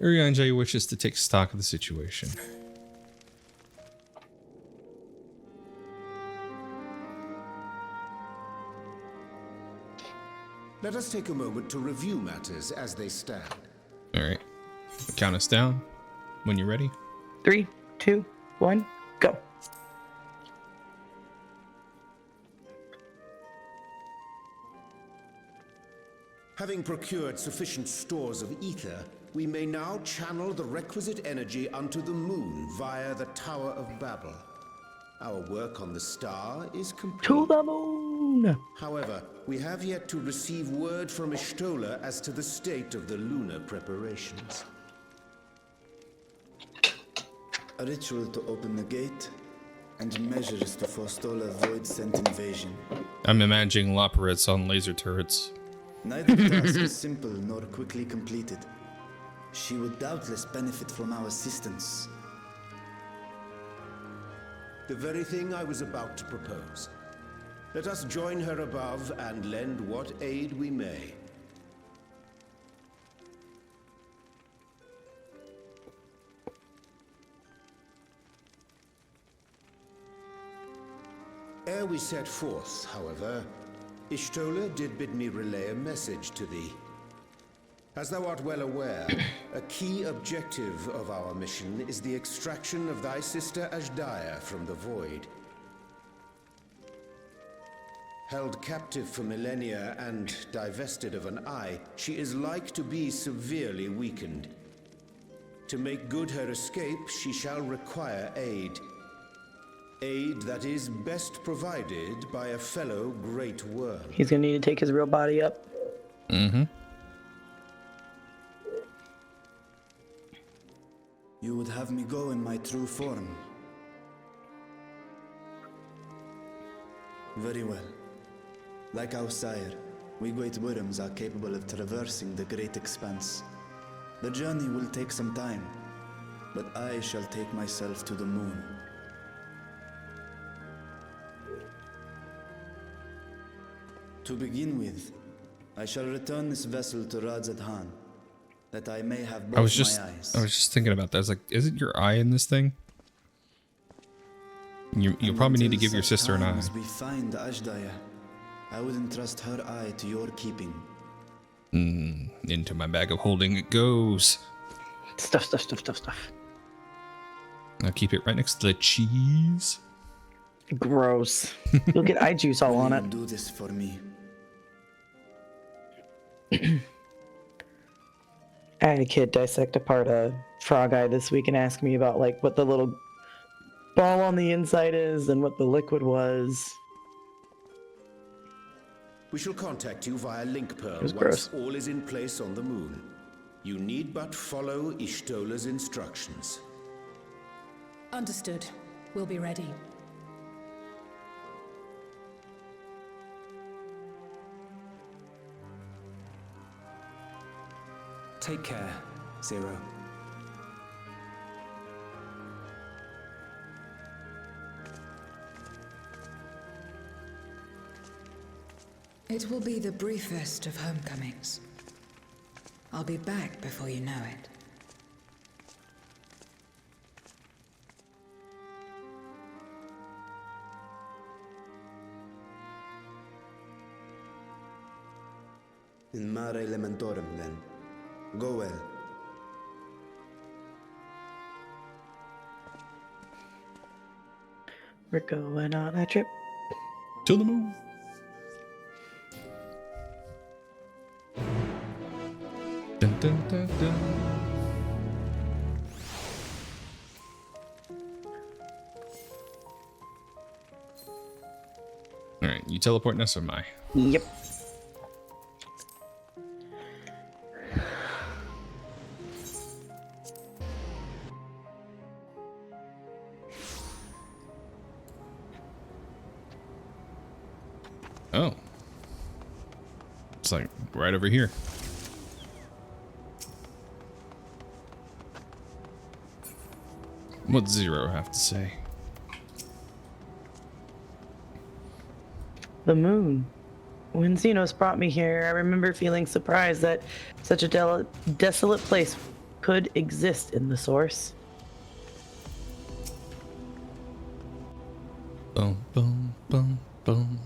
Urianger wishes to take stock of the situation.
Let us take a moment to review matters as they stand.
Alright. Count us down when you're ready.
3, 2, 1, go.
Having procured sufficient stores of ether, we may now channel the requisite energy unto the moon via the Tower of Babel. Our work on the star is complete.
To the moon!
However, we have yet to receive word from Ishtola as to the state of the lunar preparations.
A ritual to open the gate, and measures to forestall a void-sent invasion.
I'm imagining Loporits on laser turrets.
Neither task is simple nor quickly completed. She would doubtless benefit from our assistance.
The very thing I was about to propose. Let us join her above and lend what aid we may. Ere we set forth, however, Ishtola did bid me relay a message to thee. As thou art well aware, a key objective of our mission is the extraction of thy sister Ashdaya from the Void. Held captive for millennia and divested of an eye, she is like to be severely weakened. To make good her escape, she shall require aid. Aid that is best provided by a fellow great worm.
He's gonna need to take his real body up.
Mm-hmm.
You would have me go in my true form. Very well. Like our sire, we great worms are capable of traversing the great expanse. The journey will take some time, but I shall take myself to the moon. To begin with, I shall return this vessel to Radzadhan, that I may have both
I was just
my eyes.
thinking about that. I was like, isn't your eye in this thing? You'll
And
probably need to
until
give your
such
sister an eye.
time as we find Ashdaya, I wouldn't trust her eye to your keeping.
Into my bag of holding it goes.
Stuff.
I'll keep it right next to the cheese.
Gross. You'll get eye juice all on
Will
it.
you do this for me?
I had a kid dissect apart a frog eye this week and ask me about like what the little ball on the inside is and what the liquid was.
We shall contact you via link pearl
was
once
gross.
all is in place on the moon. You need but follow Ishtola's instructions.
Understood. We'll be ready.
Take care, Zero.
It will be the briefest of homecomings. I'll be back before you know it.
In Mare Elementorum, then.
Go well.
We're going on a trip.
To the moon. Dun, dun, dun, dun. All right, you teleporting us or am I?
Yep.
Oh. It's like right over here. What's Zero have to say?
The moon. When Xenos brought me here, I remember feeling surprised that such a desolate place could exist in the source.
Boom, boom, boom, boom.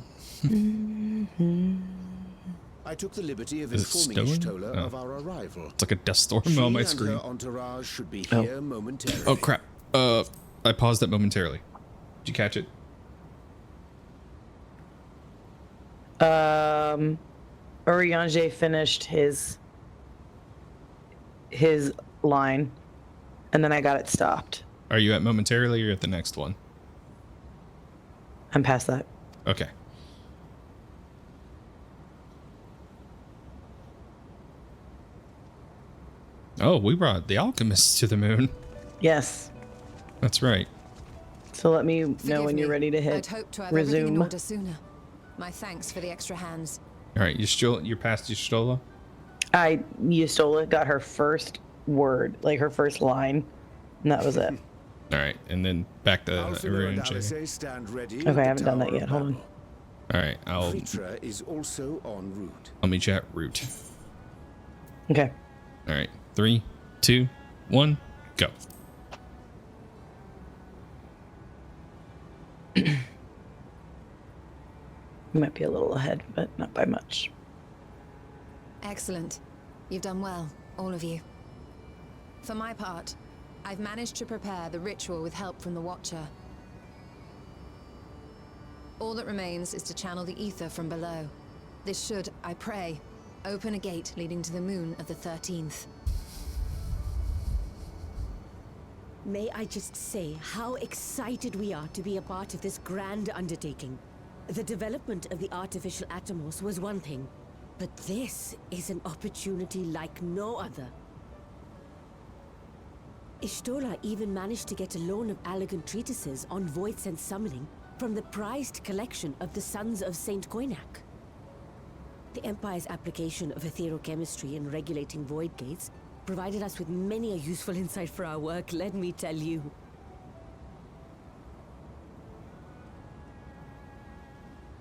I took the liberty of
Is it
informing
stone?
Ishtola
Oh.
of our arrival.
It's like a death storm
She
on my
and
screen.
her entourage should be
Oh.
here momentarily.
Oh crap. I paused it momentarily. Did you catch it?
Urianger finished his line, and then I got it stopped.
Are you at momentarily or at the next one?
I'm past that.
Okay. Oh, we brought the alchemists to the moon.
Yes.
That's right.
So let me know
Forgive
when you're
me.
ready to
I'd
hit
hoped to have everything in
resume.
order sooner. My thanks for the extra hands.
All right, you're past Y'shtola?
You stole it, got her first word, like her first line, and that was it.
All right, and then back to
Alphinaud and
Urianger.
Alice stand ready
Okay,
at
I
the
haven't done that
Tower
yet.
of
Hold on.
Babel.
All right, I'll
Fritra is also en route.
meet you at route.
Okay.
All right, 3, 2, 1, go.
You might be a little ahead, but not by much.
Excellent. You've done well, all of you. For my part, I've managed to prepare the ritual with help from the Watcher. All that remains is to channel the ether from below. This should, I pray, open a gate leading to the moon of the 13th.
May I just say how excited we are to be a part of this grand undertaking. The development of the artificial Atomos was one thing, but this is an opportunity like no other. Ishtola even managed to get a loan of elegant treatises on void sense summoning from the prized collection of the Sons of Saint Koinak. The Empire's application of etherochemistry in regulating void gates provided us with many a useful insight for our work, let me tell you.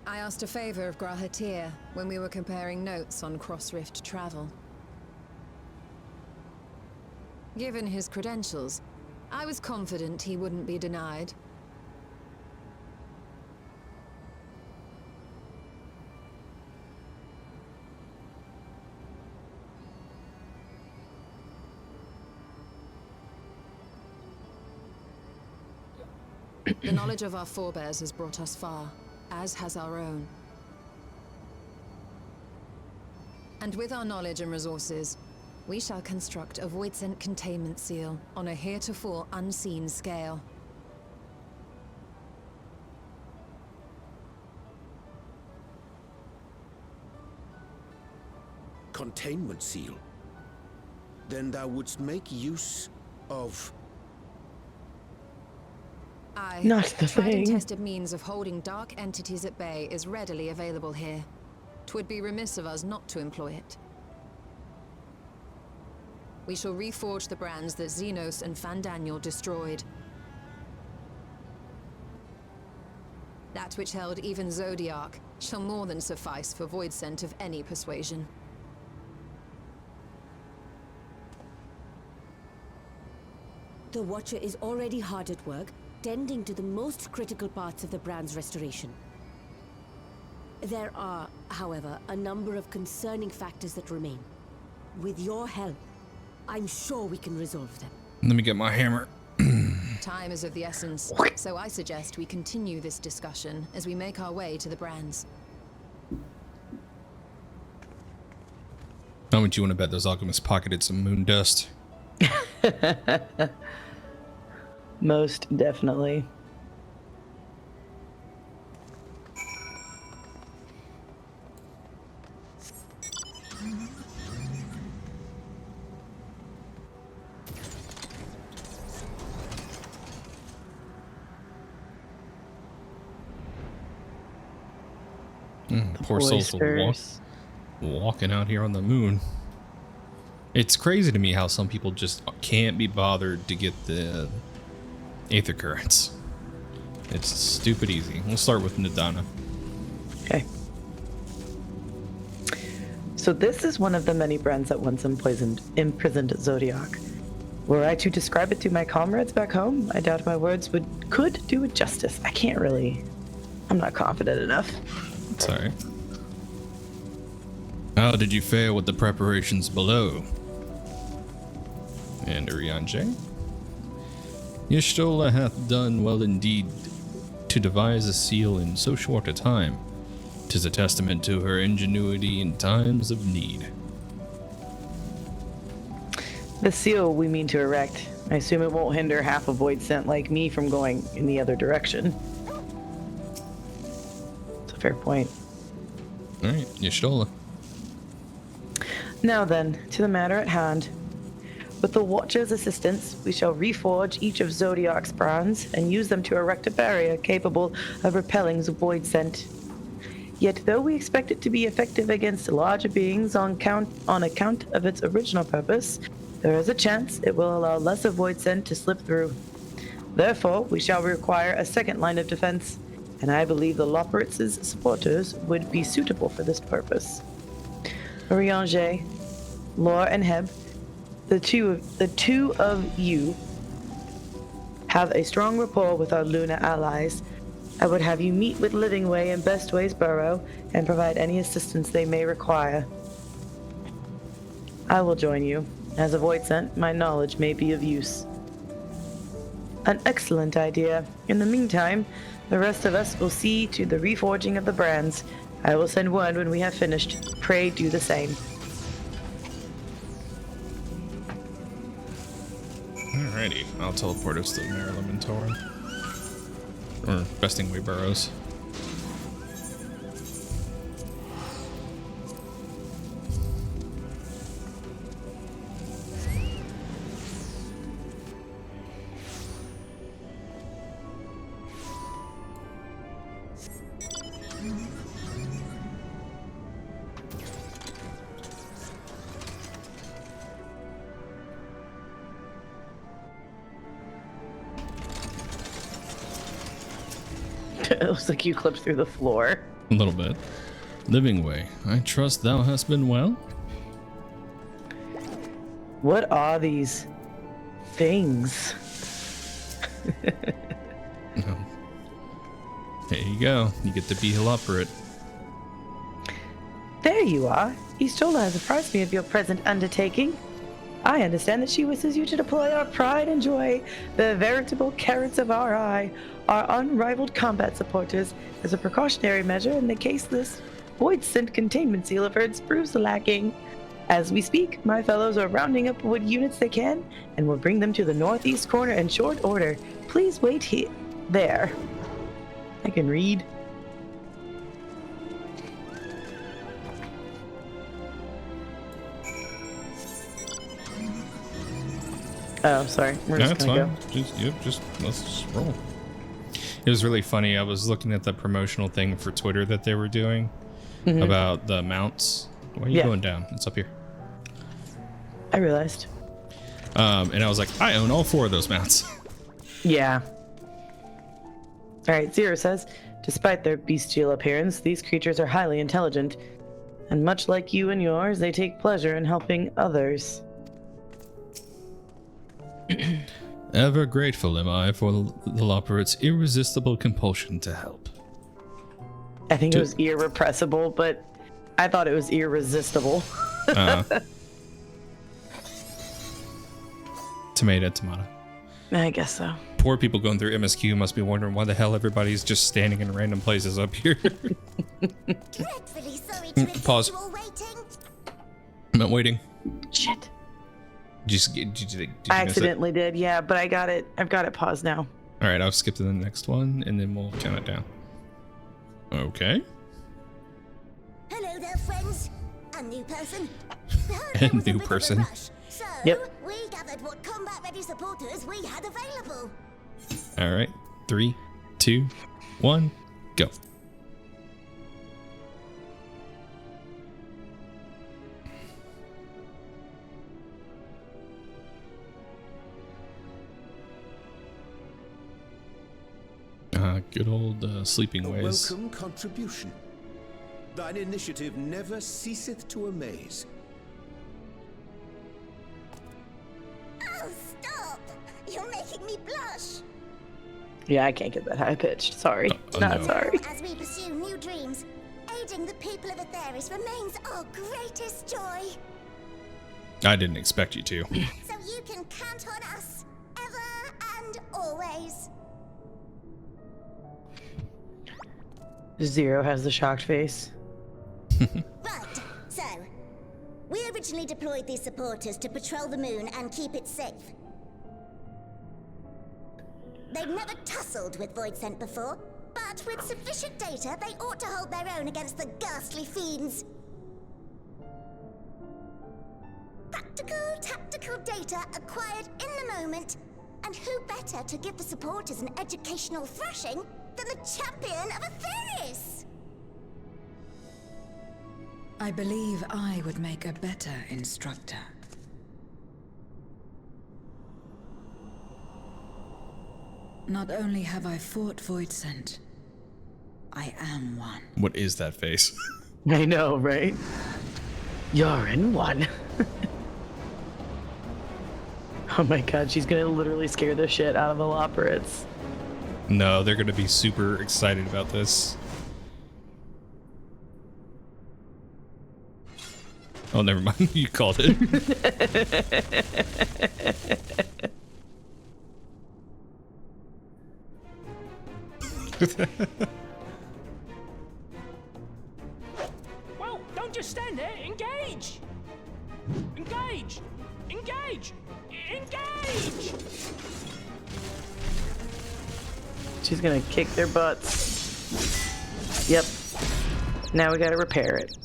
I asked a favor of Grahatir when we were comparing notes on cross-rift travel. Given his credentials, I was confident he wouldn't be denied. The knowledge of our forebears has brought us far, as has our own. And with our knowledge and resources, we shall construct a void-sent containment seal on a heretofore unseen scale.
Containment seal? Then thou wouldst make use of...
Not the
tried and
thing.
tested means of holding dark entities at bay is readily available here. 'Twould be remiss of us not to employ it. We shall reforge the brands that Xenos and Fandaniel destroyed. That which held even Zodiac shall more than suffice for void scent of any persuasion.
The Watcher is already hard at work, tending to the most critical parts of the brand's restoration. There are, however, a number of concerning factors that remain. With your help, I'm sure we can resolve them.
Let me get my hammer.
Time is of the essence, so I suggest we continue this discussion as we make our way to the brands.
How much you want to bet those alchemists pocketed some moon dust?
Most definitely.
Poor souls walking out here on the moon. It's crazy to me how some people just can't be bothered to get the aether currents. It's stupid easy. We'll start with Nadana.
Okay. So this is one of the many brands that once imprisoned Zodiac. Were I to describe it to my comrades back home, I doubt my words could do it justice. I'm not confident enough.
It's alright. How did you fare with the preparations below? And Urianger? Y'shtola hath done well indeed to devise a seal in so short a time. 'Tis a testament to her ingenuity in times of need.
The seal we mean to erect. I assume it won't hinder half a void scent like me from going in the other direction. It's a fair point.
Alright, Y'shtola.
Now then, to the matter at hand. With the Watcher's assistance, we shall reforge each of Zodiac's brands and use them to erect a barrier capable of repelling the void scent. Yet though we expect it to be effective against larger beings on account of its original purpose, there is a chance it will allow lesser void scent to slip through. Therefore, we shall require a second line of defense, and I believe the Loperitz's supporters would be suitable for this purpose. Urianger, Lore, and Heb, the two of you have a strong rapport with our Luna allies. I would have you meet with Livingway and Bestway's Burrow and provide any assistance they may require. I will join you. As a void scent, my knowledge may be of use. An excellent idea. In the meantime, the rest of us will see to the reforging of the brands. I will send word when we have finished. Pray do the same.
Alrighty, I'll teleport us to Marilyn and Torin. Or Bestingway Burrows.
It looks like you clipped through the floor.
A little bit. Livingway, I trust thou hast been well?
What are these things?
There you go. You get to be Hiloperate.
There you are. Y'shtola has apprised me of your present undertaking. I understand that she wishes you to deploy our pride and joy, the veritable carrots of our eye, our unrivaled combat supporters, as a precautionary measure in the case this void scent containment seal of hers proves lacking. As we speak, my fellows are rounding up what units they can, and will bring them to the northeast corner in short order. Please wait there. I can read. Oh, sorry. We're
No,
just
it's
gonna
fine.
go.
Let's just roll. It was really funny. I was looking at the promotional thing for Twitter that they were doing about the mounts. Why are you going down? It's up here.
I realized.
And I was like, I own all 4 of those mounts.
Yeah. Alright, Zero says, despite their bestial appearance, these creatures are highly intelligent. And much like you and yours, they take pleasure in helping others.
Ever grateful am I for the Loperate's irresistible compulsion to help.
I think it was irrepressible, but I thought it was irresistible.
Tomato, tomato.
I guess so.
Poor people going through MSQ must be wondering why the hell everybody's just standing in random places up here.
Dreadfully sorry to have
Pause.
kept you all waiting.
I'm not waiting.
Shit.
Did you
I
miss it?
accidentally did, yeah, but I got it. I've got it paused now.
All right, I'll skip to the next one, and then we'll count it down. Okay.
Hello there, friends. A new person.
A new person.
So,
Yep.
we gathered what combat-ready supporters we had available.
All right. 3, 2, 1, go. Good old sleeping
A
ways.
welcome contribution. Thine initiative never ceaseth to amaze.
Oh, stop! You're making me blush.
Yeah, I can't get that high pitched. Sorry. Not
no.
sorry.
As we pursue new dreams, aiding the people of Aetheris remains our greatest joy.
I didn't expect you to.
So you can count on us, ever and always.
Zero has the shocked face.
Right, so, we originally deployed these supporters to patrol the moon and keep it safe. They've never tussled with Voidsent before, but with sufficient data, they ought to hold their own against the ghastly fiends. Practical, tactical data acquired in the moment, and who better to give the supporters an educational thrashing than the champion of Aetheris?
I believe I would make a better instructor. Not only have I fought Voidsent, I am one.
What is that face?
I know, right? You're in one. Oh my god, she's gonna literally scare the shit out of the Loperates.
No, they're going to be super excited about this. Oh, never mind. You called it.
Well, don't just stand there. Engage! Engage! Engage! Engage!
She's gonna kick their butts. Yep. Now we gotta repair it.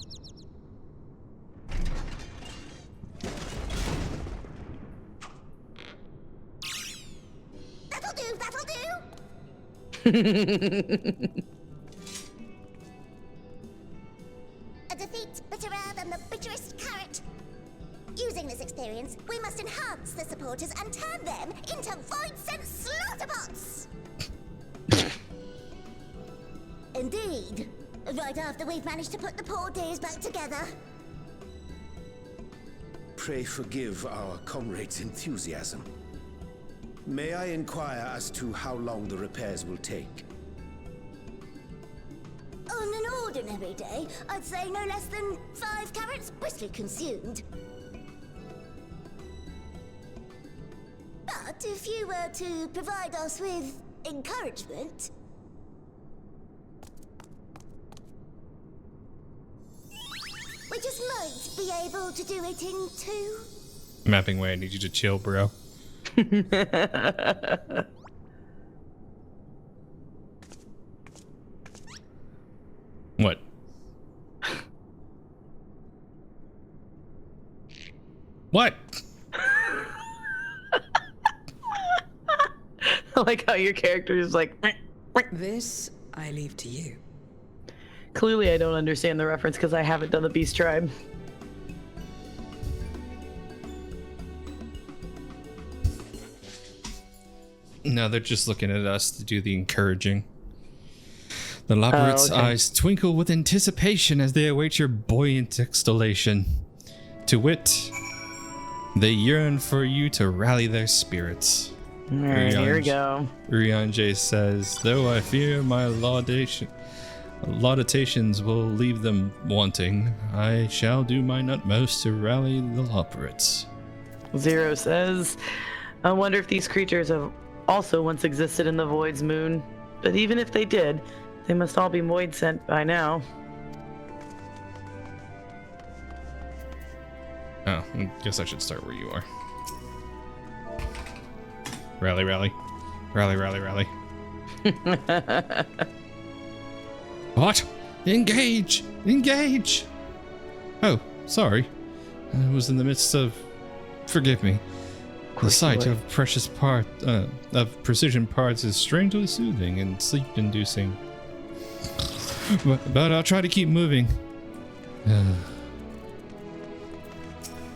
That'll do, that'll do! A defeat bitterer than the bitterest carrot. Using this experience, we must enhance the supporters and turn them into Voidsent slaughterbots! Indeed. Right after we've managed to put the poor dears back together.
Pray forgive our comrade's enthusiasm. May I inquire as to how long the repairs will take?
On an ordinary day, I'd say no less than 5 carrots briskly consumed. But if you were to provide us with encouragement... we just might be able to do it in 2.
Mapping way, I need you to chill, bro. What? What?
I like how your character is like...
This I leave to you.
Clearly I don't understand the reference because I haven't done the Beast Tribe.
No, they're just looking at us to do the encouraging. The Loperates' eyes twinkle with anticipation as they await your buoyant exhalation. To wit, they yearn for you to rally their spirits.
Alright, here we go.
Urianje says, though I fear my laudatations will leave them wanting, I shall do mine utmost to rally the Loperates.
Zero says, I wonder if these creatures have also once existed in the Void's moon. But even if they did, they must all be Void sent by now.
Oh, I guess I should start where you are. Rally, rally. Rally, rally, rally. What? Engage! Engage! Oh, sorry. I was in the midst of... Forgive me. The sight of precision parts is strangely soothing and sleep-inducing. But I'll try to keep moving.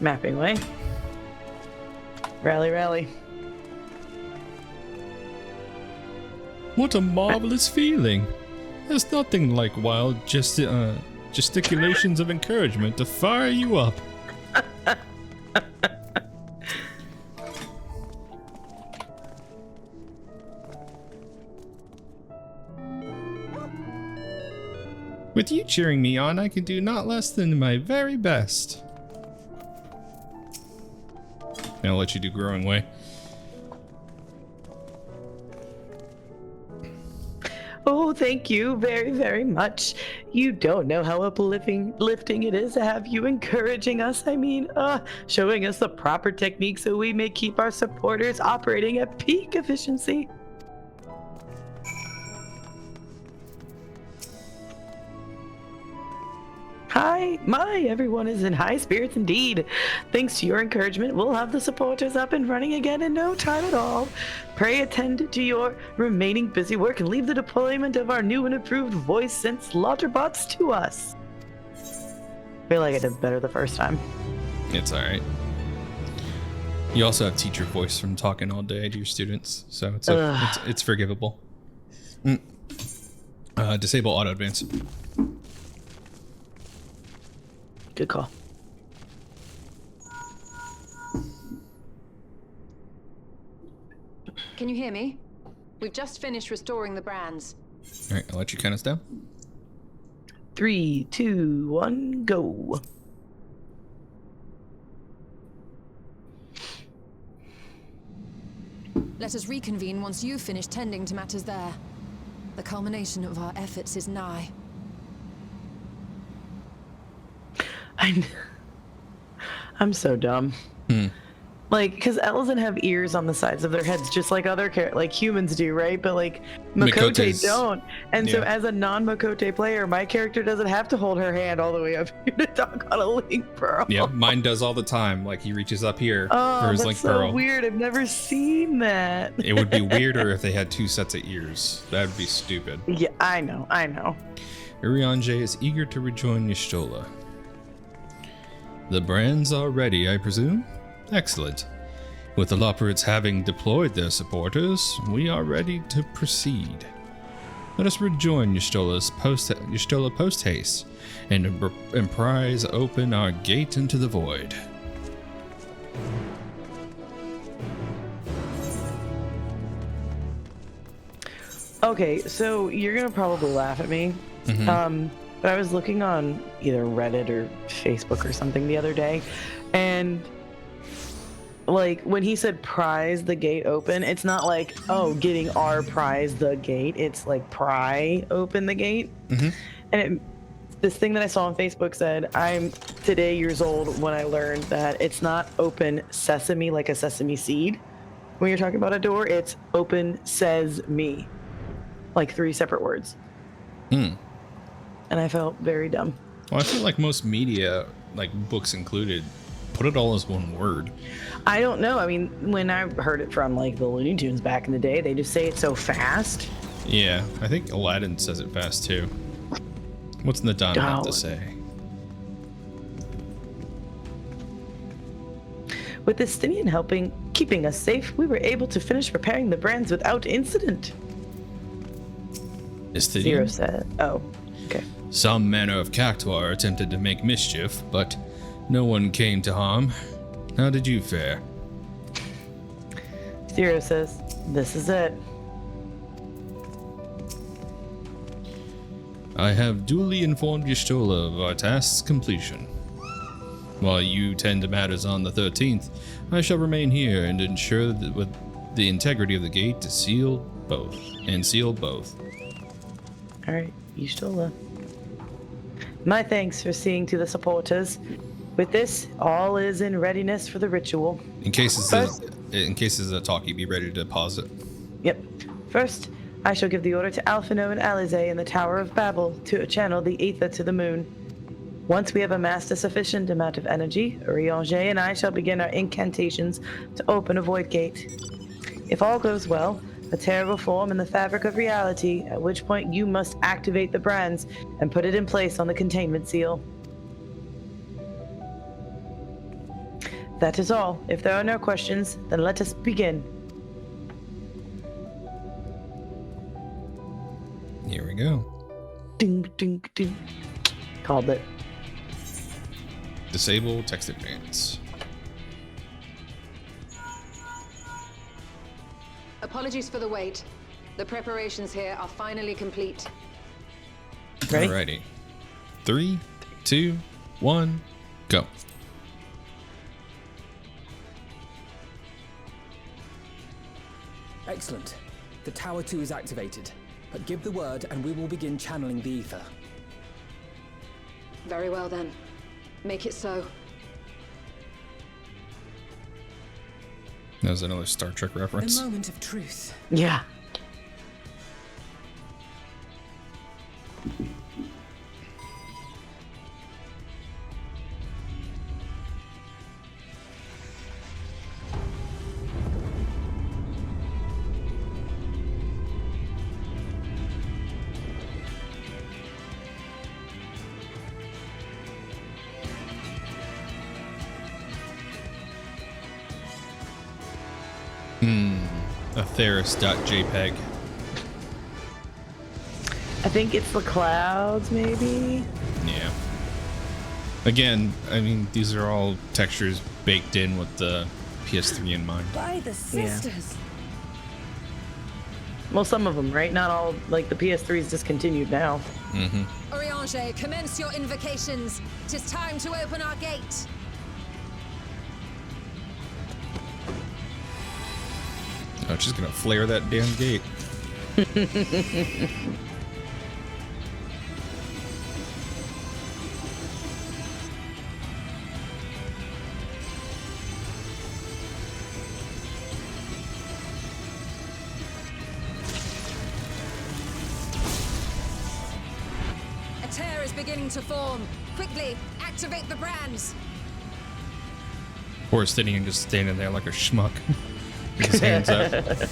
Mapping way. Rally, rally.
What a marvelous feeling. There's nothing like wild gesticulations of encouragement to fire you up. With you cheering me on, I can do not less than my very best. I'll let you do growing way.
Oh, thank you very, very much. You don't know how uplifting it is to have you encouraging us. I mean, showing us the proper technique so we may keep our supporters operating at peak efficiency. Everyone is in high spirits indeed. Thanks to your encouragement, we'll have the supporters up and running again in no time at all. Pray attend to your remaining busy work and leave the deployment of our new and improved voice synth slaughter bots to us. I feel like I did better the first time.
It's alright. You also have teacher voice from talking all day to your students, so it's forgivable. Disable auto advance.
Good call.
Can you hear me? We've just finished restoring the brands.
Alright, I'll let you count us down.
3, 2, 1, go.
Let us reconvene once you've finished tending to matters there. The culmination of our efforts is nigh.
I'm so dumb. Like, because Elzen have ears on the sides of their heads, just like other like humans do, right? But like Makote don't. And so as a non-Makote player, my character doesn't have to hold her hand all the way up here to talk on a link pearl.
Yeah, mine does all the time. Like, he reaches up here for his link pearl.
Oh, that's so weird. I've never seen that.
It would be weirder if they had two sets of ears. That would be stupid.
Yeah, I know.
Urianger is eager to rejoin Y'shtola. The brands are ready, I presume? Excellent. With the Loporrits having deployed their supporters, we are ready to proceed. Let us rejoin Y'shtola post-haste and prise open our gate into the void.
Okay, so you're gonna probably laugh at me. But I was looking on either Reddit or Facebook or something the other day, and like when he said prize the gate open, it's not like, oh, getting our prize the gate. It's like pry open the gate. And this thing that I saw on Facebook said, I'm today years old when I learned that it's not open sesame like a sesame seed. When you're talking about a door, it's open says me. Like 3 separate words. And I felt very dumb.
Well, I feel like most media, like books included, put it all as one word.
I don't know. I mean, when I heard it from like the Looney Tunes back in the day, they just say it so fast.
Yeah, I think Aladdin says it fast too. What's Nadan have to say?
With the Stinian keeping us safe, we were able to finish preparing the brands without incident.
Istinian?
Zero said. Oh, okay.
Some manner of Cactuar attempted to make mischief, but no one came to harm. How did you fare?
Zero says, this is it.
I have duly informed Y'shtola of our task's completion. While you tend to matters on the 13th, I shall remain here and ensure that with the integrity of the gate to seal both.
Alright, Ishtola. My thanks for seeing to the supporters. With this, all is in readiness for the ritual.
In case it's a talkie, be ready to pause it.
Yep. First, I shall give the order to Alphino and Alize in the Tower of Babel to channel the ether to the moon. Once we have amassed a sufficient amount of energy, Urianger and I shall begin our incantations to open a void gate. If all goes well, a tear will form in the fabric of reality, at which point you must activate the brands and put it in place on the containment seal. That is all. If there are no questions, then let us begin.
Here we go.
Ding, ding, ding. Called it.
Disable text advance.
Apologies for the wait. The preparations here are finally complete.
Ready?
Alrighty. 3, 2, 1, go.
Excellent. The Tower 2 is activated. But give the word and we will begin channeling the ether.
Very well then. Make it so.
That was another Star Trek reference.
The moment of truth.
Yeah.
Atheris.jpg.
I think it's the clouds, maybe?
Yeah. Again, I mean, these are all textures baked in with the PS3 in mind.
By the sisters.
Well, some of them, right? Not all. Like, the PS3 is discontinued now.
Mm-hmm.
Urianger, commence your invocations. 'Tis time to open our gate.
Oh, she's gonna flare that damn gate.
A tear is beginning to form. Quickly, activate the brands.
Or sitting and just standing there like a schmuck. With his hands up.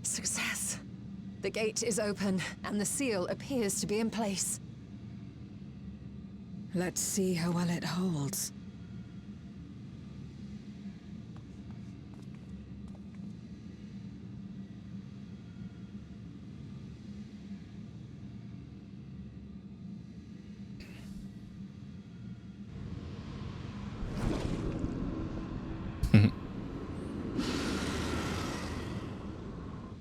Success. The gate is open, and the seal appears to be in place.
Let's see how well it holds.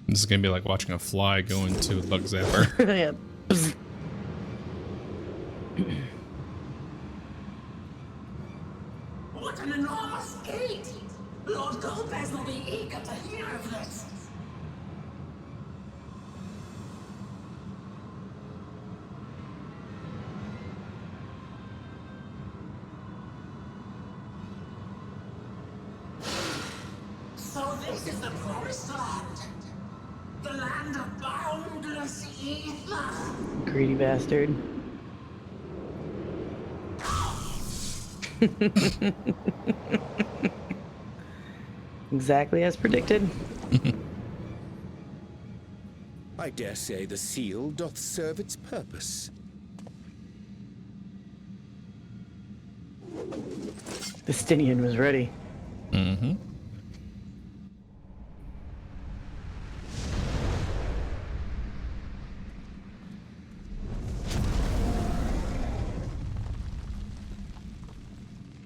This is gonna be like watching a fly go into a bug zapper.
Yeah.
What an enormous gate! Lord Golbez will be eager to hear of this. So this is the promised land. The land of boundless ether.
Greedy bastard. Exactly as predicted.
I dare say the seal doth serve its purpose.
The Stinian was ready.
Mm-hmm.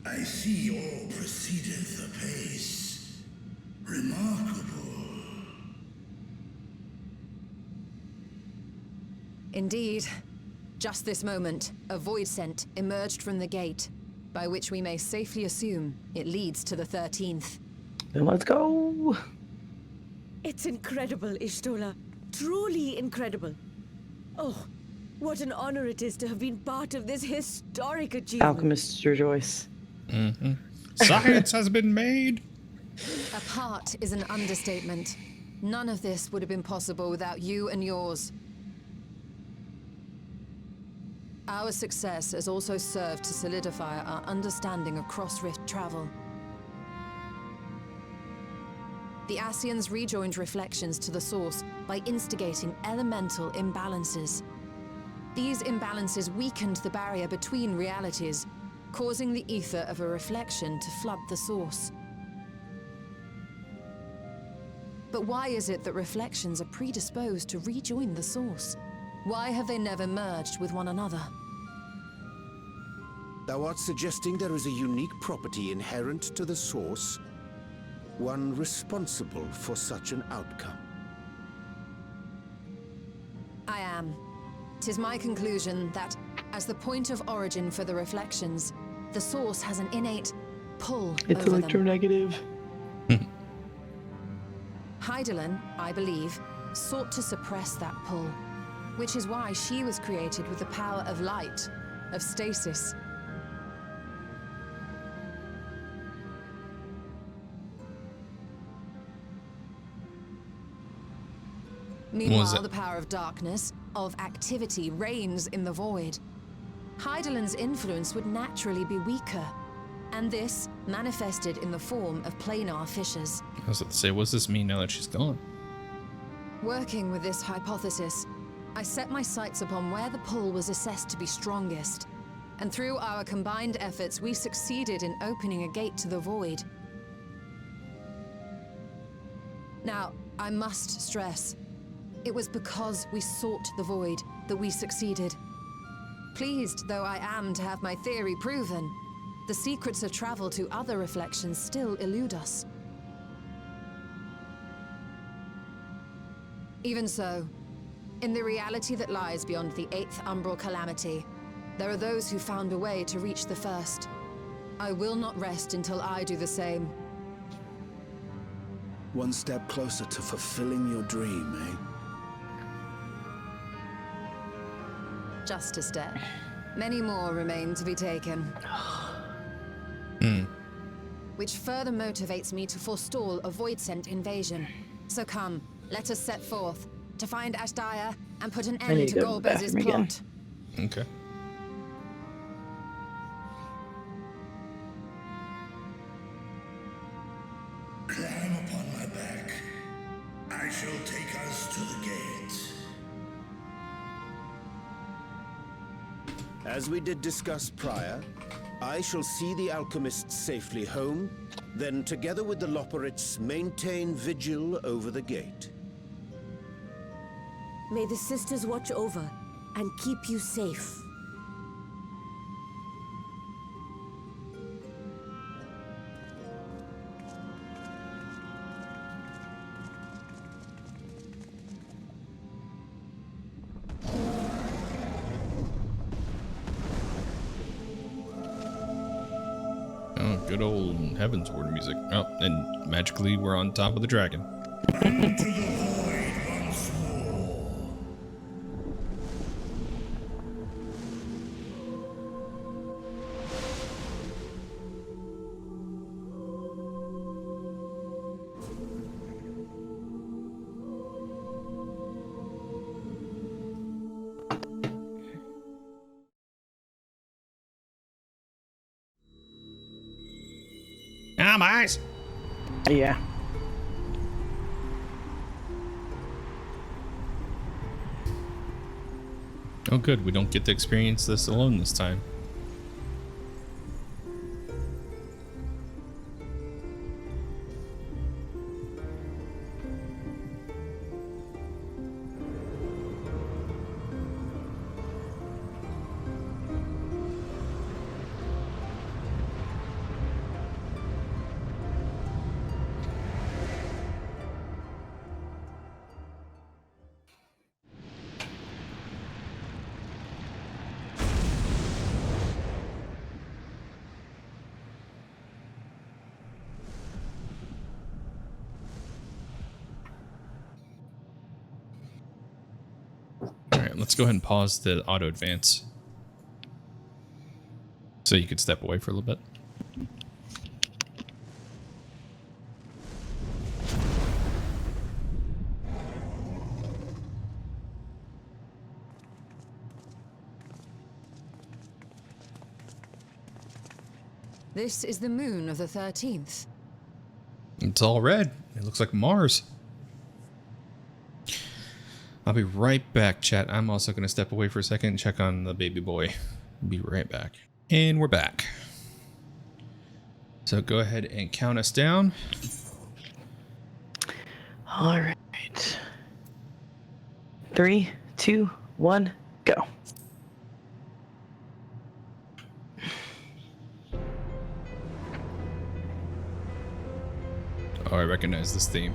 I see all proceedeth apace. Remarkable.
Indeed. Just this moment, a void scent emerged from the gate, by which we may safely assume it leads to the 13th.
Then let's go.
It's incredible, Ishtola. Truly incredible. Oh, what an honor it is to have been part of this historic achievement.
Alchemists rejoice.
Mm-hmm. Science has been made.
A part is an understatement. None of this would have been possible without you and yours. Our success has also served to solidify our understanding of cross-rift travel. The Ascians rejoined reflections to the source by instigating elemental imbalances. These imbalances weakened the barrier between realities, causing the ether of a reflection to flood the source. But why is it that reflections are predisposed to rejoin the source? Why have they never merged with one another?
Thou art suggesting there is a unique property inherent to the source, one responsible for such an outcome.
I am. 'Tis my conclusion that, as the point of origin for the reflections, the source has an innate pull
It's
over them.
electronegative.
Hydaelyn, I believe, sought to suppress that pull, which is why she was created with the power of light, of stasis. Meanwhile, the power of darkness, of activity, reigns in the void. Hydaelyn's influence would naturally be weaker, and this manifested in the form of planar fissures.
I was about to say, what's this mean now that she's gone?
Working with this hypothesis, I set my sights upon where the pull was assessed to be strongest, and through our combined efforts, we succeeded in opening a gate to the void. Now, I must stress, it was because we sought the void that we succeeded. Pleased though I am to have my theory proven, the secrets of travel to other reflections still elude us. Even so, in the reality that lies beyond the 8th umbral calamity, there are those who found a way to reach the first. I will not rest until I do the same.
One step closer to fulfilling your dream, eh?
Just a step. Many more remain to be taken. Which further motivates me to forestall a void-sent invasion. So come, let us set forth to find Ashdaya and put an end to Golbez's plot.
Okay.
Climb upon my back. I shall take us to the gate.
As we did discuss prior, I shall see the alchemists safely home, then together with the Loporrits maintain vigil over the gate.
May the sisters watch over and keep you safe.
Oh, good old Heavensward music. Oh, and magically we're on top of the dragon.
Into the void once more.
my eyes.
Yeah.
Oh, good. We don't get to experience this alone this time. Let's go ahead and pause the auto advance. So you could step away for a little bit.
This is the moon of the 13th.
It's all red. It looks like Mars. I'll be right back, chat. I'm also going to step away for a second and check on the baby boy. Be right back. And we're back. So go ahead and count us down.
All right. 3, 2, 1, go.
Oh, I recognize this theme.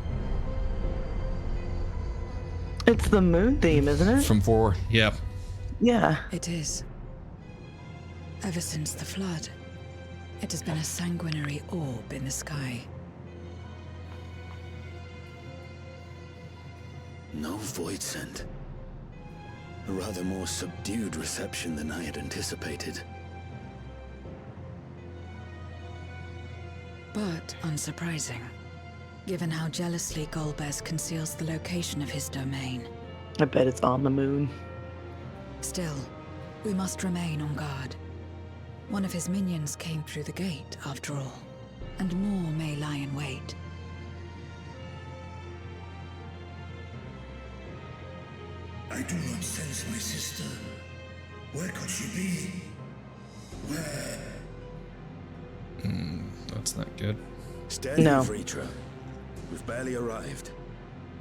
It's the moon theme, isn't it?
From 4, yeah.
Yeah.
It is. Ever since the flood, it has been a sanguinary orb in the sky.
No void scent. A rather more subdued reception than I had anticipated.
But unsurprising, given how jealously Golbez conceals the location of his domain.
I bet it's on the moon.
Still, we must remain on guard. One of his minions came through the gate, after all, and more may lie in wait.
I do not sense my sister. Where could she be? Where?
That's not good.
Steady,
No.
Vritra. We've barely arrived.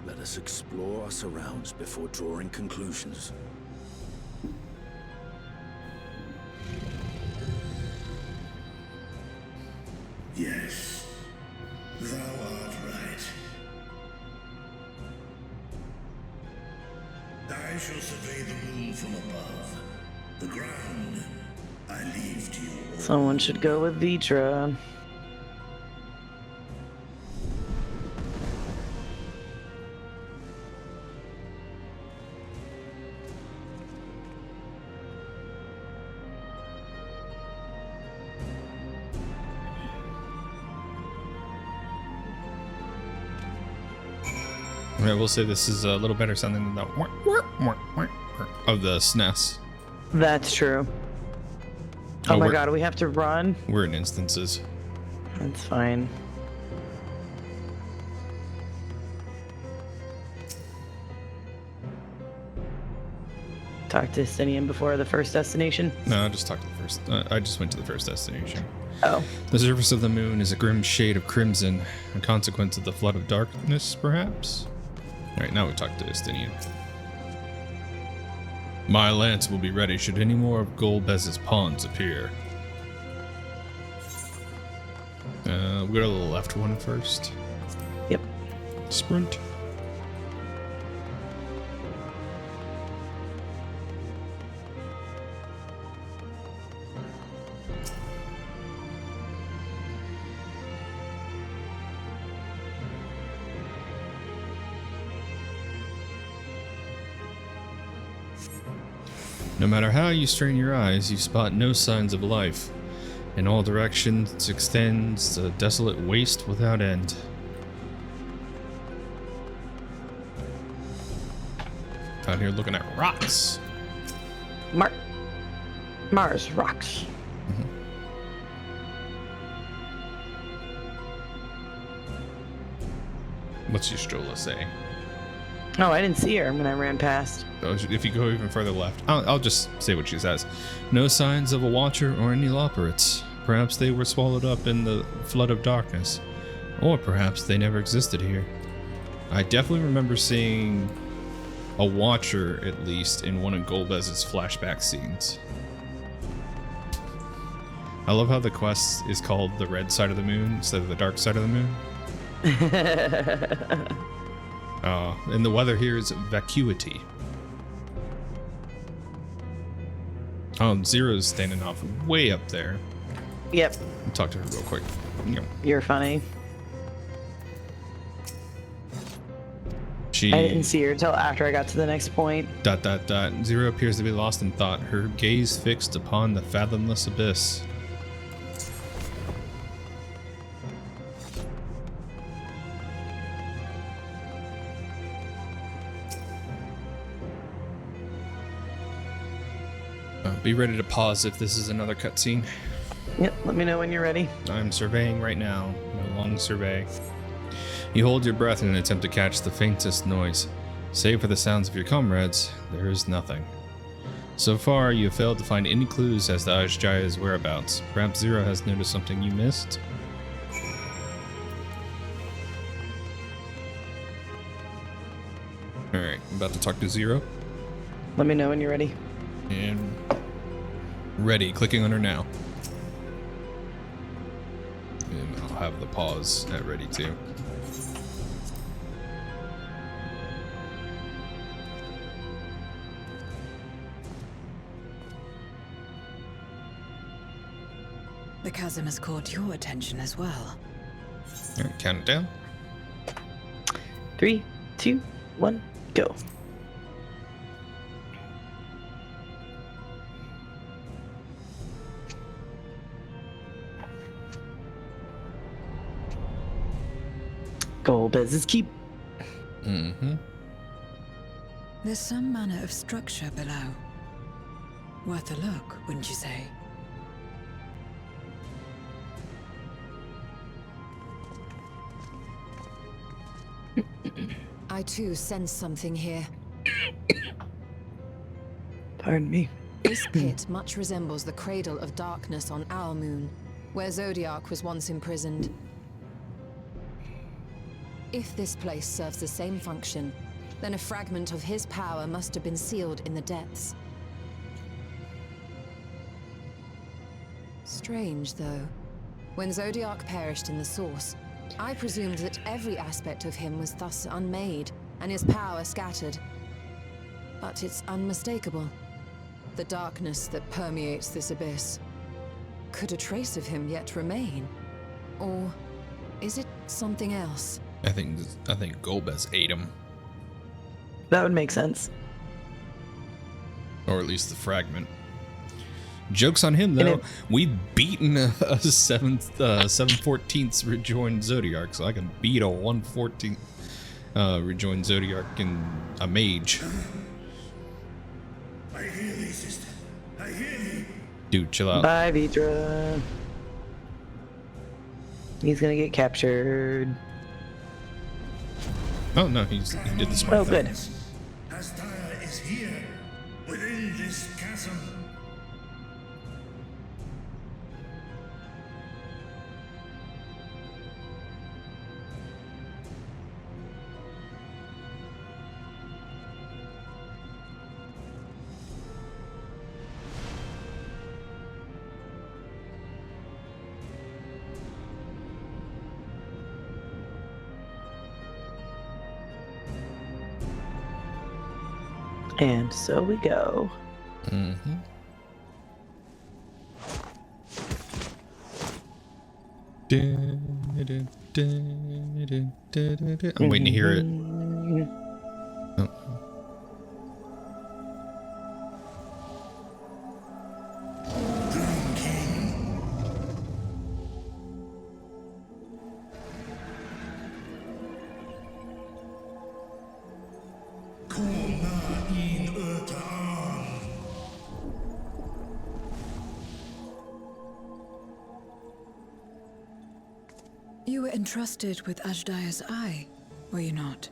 Let us explore our surrounds before drawing conclusions.
Yes, thou art right. I shall survey the moon from above. The ground, I leave to you all.
Someone should go with Vitra.
I will say this is a little better sounding than the of the SNES.
That's true. Oh my god, we have to run?
We're in instances.
That's fine. Talk to Estinian before the first destination?
No, I just talked to the first. I just went to the first destination.
Oh.
The surface of the moon is a grim shade of crimson, a consequence of the flood of darkness, perhaps? Alright, now we talk to Estinian. My lance will be ready should any more of Golbez's pawns appear. We'll go to the left one first.
Yep.
Sprint. No matter how you strain your eyes, you spot no signs of life. In all directions extends a desolate waste without end. Out here looking at rocks.
Mars rocks.
What's Ystrola say?
Oh, I didn't see her when I ran past.
If you go even further left, I'll just say what she says. No signs of a watcher or any Loperates. Perhaps they were swallowed up in the flood of darkness. Or perhaps they never existed here. I definitely remember seeing a watcher, at least, in one of Golbez's flashback scenes. I love how the quest is called the red side of the moon instead of the dark side of the moon. And the weather here is vacuity. Zero's standing off way up there.
Yep.
I'll talk to her real quick. Yep.
You're funny. I didn't see her until after I got to the next point. ...
Zero appears to be lost in thought, her gaze fixed upon the fathomless abyss. Be ready to pause if this is another cutscene.
Yep, let me know when you're ready.
I'm surveying right now. A long survey. You hold your breath in an attempt to catch the faintest noise. Save for the sounds of your comrades, there is nothing. So far, you have failed to find any clues as to Ashjaya's whereabouts. Perhaps Zero has noticed something you missed? Alright, I'm about to talk to Zero.
Let me know when you're ready.
And ready, clicking on her now. And I'll have the pause at ready too.
The chasm has caught your attention as well.
Alright, count it down.
3, 2, 1, go. Golbez's keep.
Mm-hmm.
There's some manner of structure below. Worth a look, wouldn't you say?
I too sense something here.
Pardon me.
This pit much resembles the cradle of darkness on our moon, where Zodiac was once imprisoned. If this place serves the same function, then a fragment of his power must have been sealed in the depths. Strange, though. When Zodiac perished in the Source, I presumed that every aspect of him was thus unmade, and his power scattered. But it's unmistakable. The darkness that permeates this abyss. Could a trace of him yet remain? Or is it something else?
I think Golbez ate him.
That would make sense.
Or at least the fragment. Joke's on him, though. We've beaten a 7/14 rejoined Zodiark, so I can beat a 1/14 rejoined Zodiark in a mage.
I hear thee, sister. I hear thee.
Dude, chill out.
Bye, Vitra. He's gonna get captured.
Oh, no, he did the smart thing.
Good.
Astaya is here, within this chasm.
And so we go.
Mm-hmm. I'm waiting to hear it. Oh.
You were entrusted with Ashdaya's eye. were you not?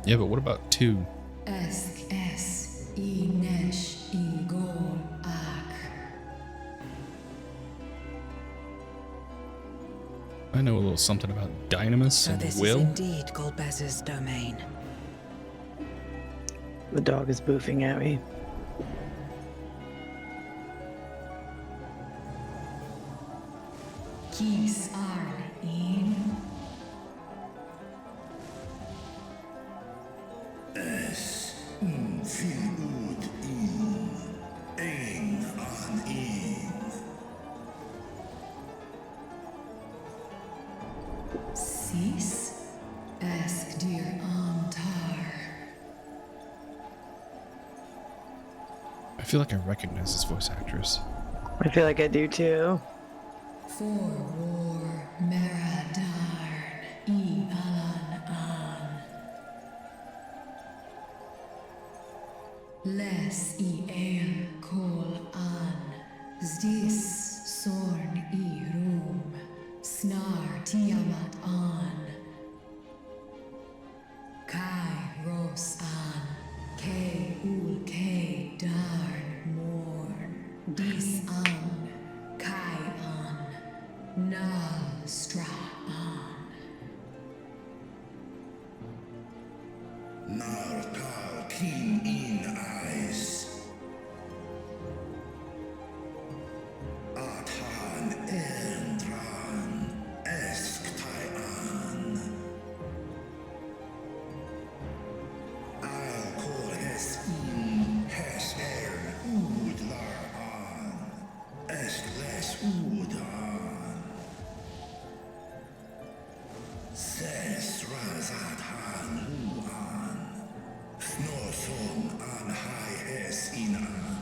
Yeah, but what about 2? I know a little something about Dynamis
So
and
this
Will.
is indeed Golbez's domain.
The dog is boofing at me.
Kies Arn in. Sis? Ask dear Antar.
I feel like I recognize this voice actress.
I feel like I do too.
For war, Meradarn, Alan an. Les el kol an, zdis sorn rum, snar tiamat an. Kai ros an, ke ul ke darn morn, dis an, kai an, nal stra an.
Nartal king in eyes. Atan endran esktayan. Al kor es in hes udlar an. Eskles udan. Ses razat han huan. Snoson an hai es in an.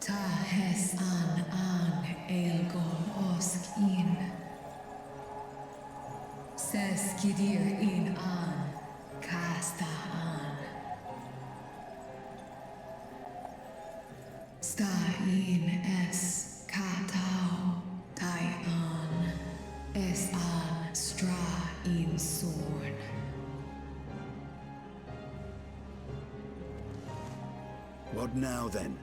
Ta hes an elgol osk in. Ses kidir in an, kasta an. Sta in es katau, tai an. Es an stra in sorn.
What now, then?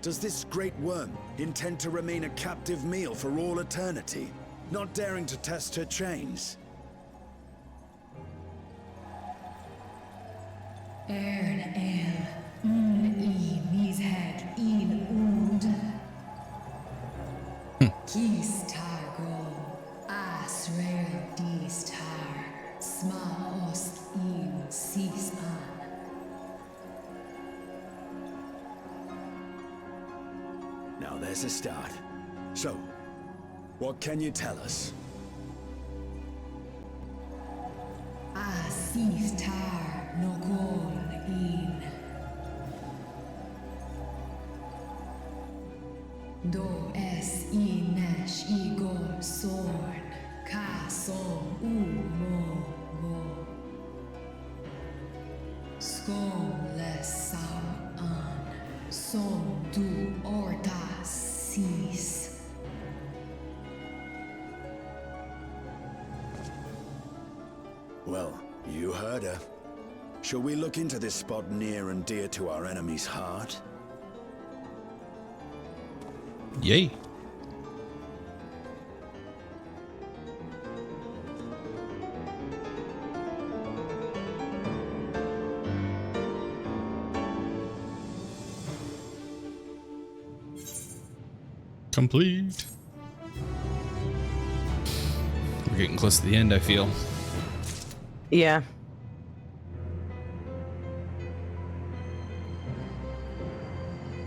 Does this great worm intend to remain a captive meal for all eternity, not daring to test her chains?
Ern el, in his head, in und. Kis targol, asrael dis tar, sma osk in sis an.
Now there's a start. So, what can you tell us?
Asis tar no gol in. Do es inesh igor sorn, ka som mo go. Skon les sam an, som du orta sis.
Well, you heard her. Shall we look into this spot near and dear to our enemy's heart?
Yay. Complete. We're getting close to the end, I feel.
Yeah.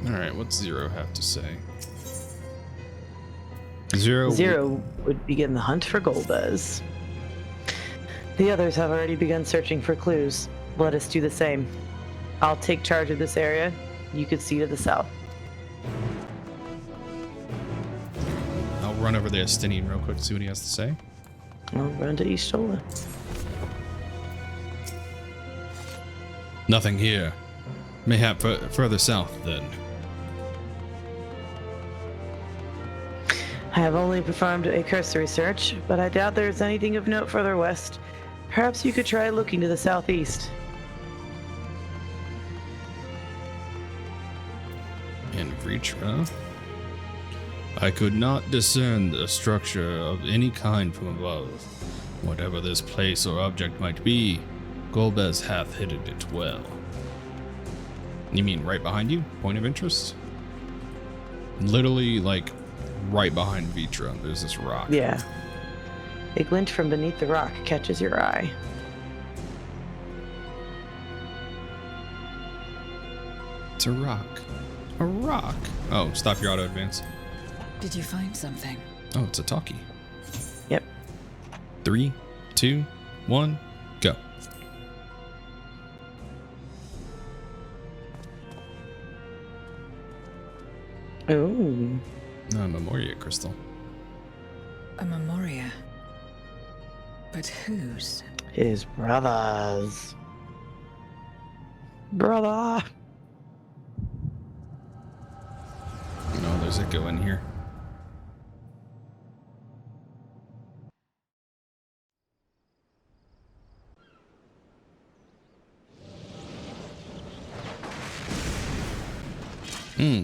Alright, what's Zero have to say? Zero
would begin the hunt for Golbez. The others have already begun searching for clues. Let us do the same. I'll take charge of this area. You could see to the south.
I'll run over to Estinian real quick to see what he has to say.
I'll run to East Shola.
Nothing here. Mayhap further south, then.
I have only performed a cursory search, but I doubt there's anything of note further west. Perhaps you could try looking to the southeast.
In Vritra? I could not discern the structure of any kind from above. Whatever this place or object might be, Golbez hath hidden it well. You mean right behind you? Point of interest? Literally, like, right behind Vitra, there's this rock.
Yeah. A glint from beneath the rock catches your eye.
It's a rock. A rock. Oh, stop your auto advance.
Did you find something?
Oh, it's a talkie.
Yep.
3, 2, 1, go.
Ooh.
A Memoria crystal.
A Memoria. But whose?
His brother's. Brother.
No, there's Echo in here.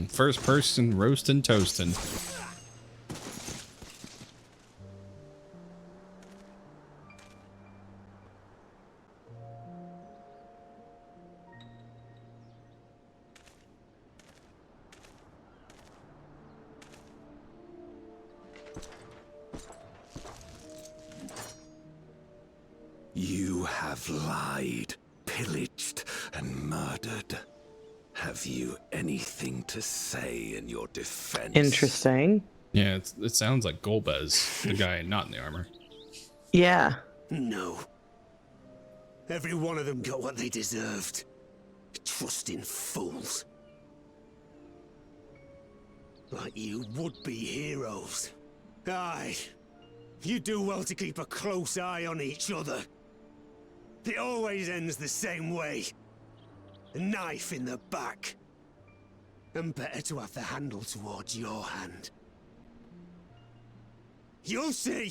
First person roasting toasting.
You have lied, pillaged, and murdered. Have you anything to say in your defense?
Interesting.
Yeah, it sounds like Golbez, the guy not in the armor.
Yeah.
No. Every one of them got what they deserved. Trusting fools. Like you would-be heroes. Aye. You do well to keep a close eye on each other. It always ends the same way. A knife in the back. And better to have the handle towards your hand. You'll see!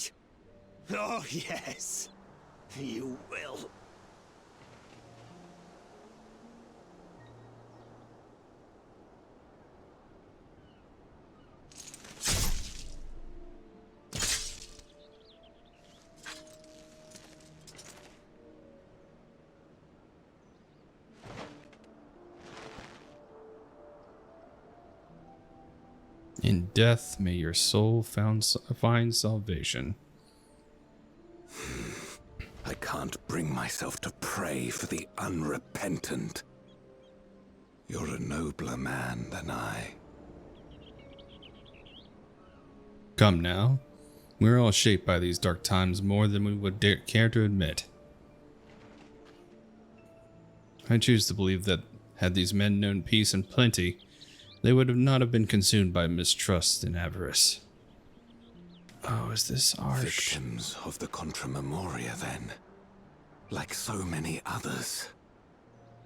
Oh, yes. You will.
In death, may your soul find salvation.
I can't bring myself to pray for the unrepentant. You're a nobler man than I.
Come now. We're all shaped by these dark times more than we would care to admit. I choose to believe that had these men known peace and plenty, they would have not have been consumed by mistrust and avarice. Oh, is this our
victims of the Contra Memoria then? Like so many others.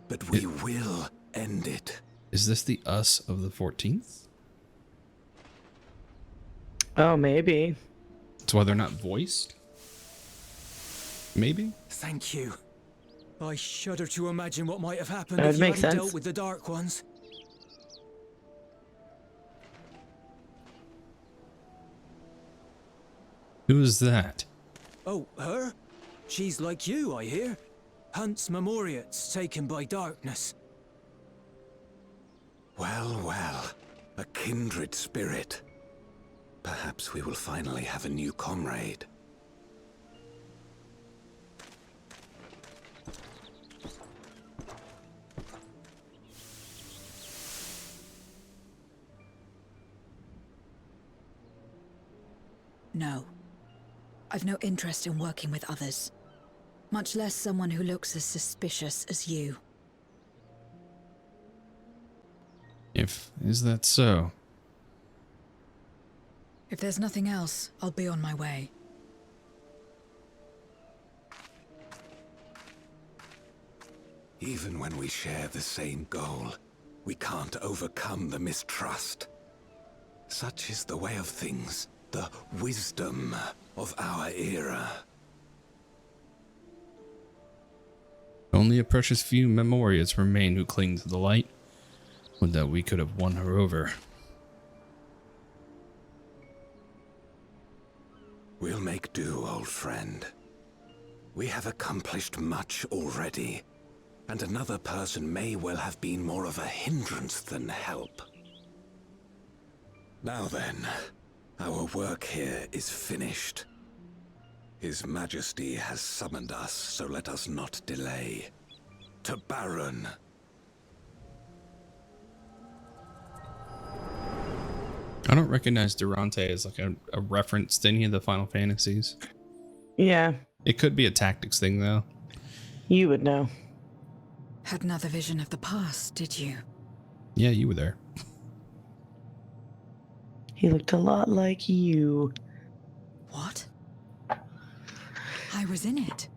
But we will end it.
Is this the us of the 14th?
Oh, maybe.
That's why they're not voiced? Maybe?
Thank you. I shudder to imagine what might have happened
That
if you
makes
hadn't
sense.
dealt with the Dark Ones.
Who is that?
Oh, her? She's like you, I hear. Hunts Memoriates taken by darkness.
Well, well. A kindred spirit. Perhaps we will finally have a new comrade.
No. I've no interest in working with others. Much less someone who looks as suspicious as you.
Is that so?
If there's nothing else, I'll be on my way.
Even when we share the same goal, we can't overcome the mistrust. Such is the way of things, the wisdom of our era.
Only a precious few Memorias remain who cling to the light. Would that we could have won her over.
We'll make do, old friend. We have accomplished much already, and another person may well have been more of a hindrance than help. Now then, our work here is finished. His Majesty has summoned us, so let us not delay. To Baron.
I don't recognize Durante as like a reference to any of the Final Fantasies.
Yeah.
It could be a tactics thing though.
You would know.
Had another vision of the past, did you?
Yeah, you were there.
He looked a lot like you.
What? I was in it.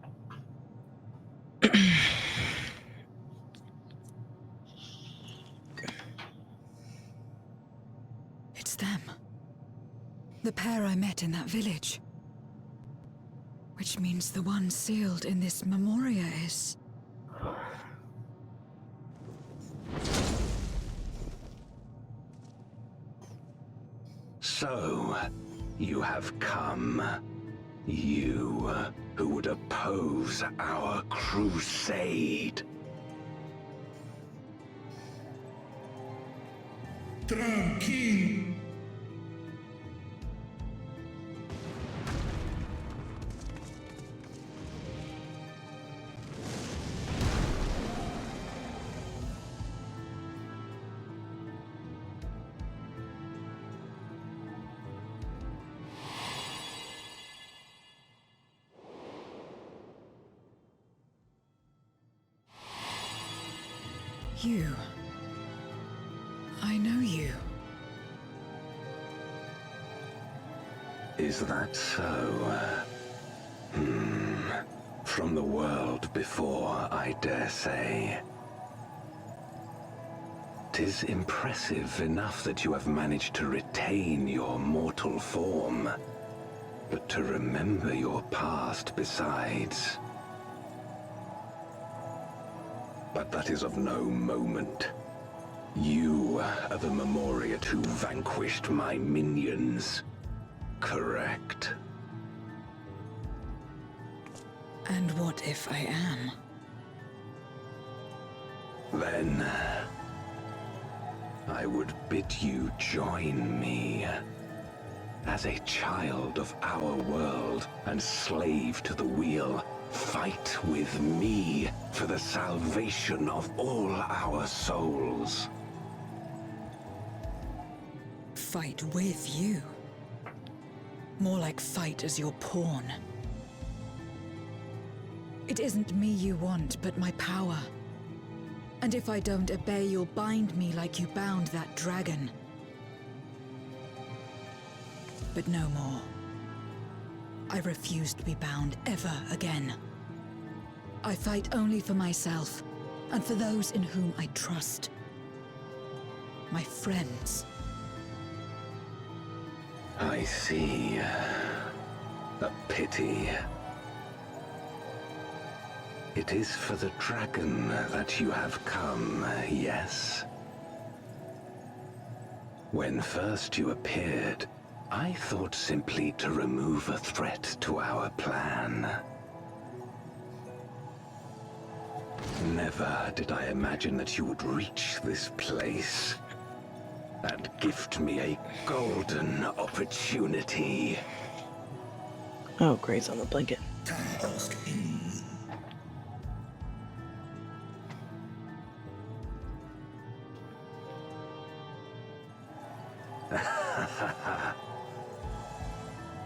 It's them. The pair I met in that village. Which means the one sealed in this Memoria is...
So, you have come. You who would oppose our crusade.
Tranquilo.
You. I know you.
Is that so? From the world before, I dare say. 'Tis impressive enough that you have managed to retain your mortal form, but to remember your past besides. But that is of no moment. You are the Memoriate who vanquished my minions. Correct.
And what if I am?
Then I would bid you join me. As a child of our world and slave to the wheel, fight with me for the salvation of all our souls.
Fight with you. More like fight as your pawn. It isn't me you want, but my power. And if I don't obey, you'll bind me like you bound that dragon. But no more. I refuse to be bound ever again. I fight only for myself, and for those in whom I trust. My friends.
I see. A pity. It is for the dragon that you have come, yes? When first you appeared, I thought simply to remove a threat to our plan. Never did I imagine that you would reach this place and gift me a golden opportunity.
Oh, Gray's on the blanket.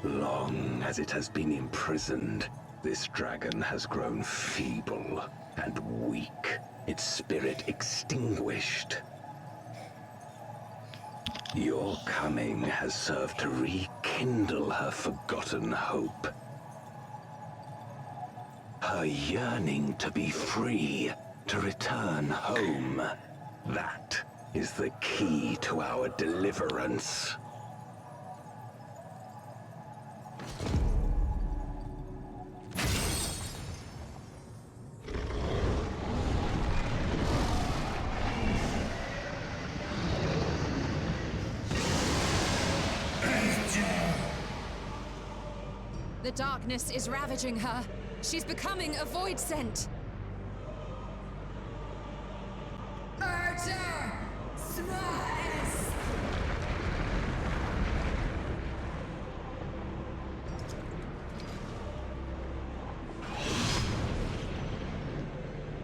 Long as it has been imprisoned, this dragon has grown feeble and weak, its spirit extinguished. Your coming has served to rekindle her forgotten hope. Her yearning to be free, to return home. That is the key to our deliverance.
The darkness is ravaging her. She's becoming a void scent. Archer! Smash!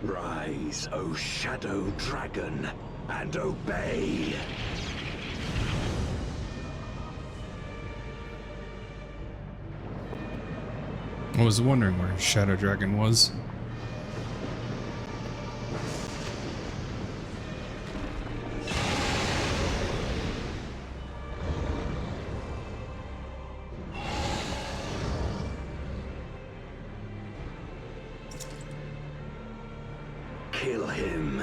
Rise, O Shadow Dragon, and obey!
I was wondering where Shadow Dragon was.
Kill him.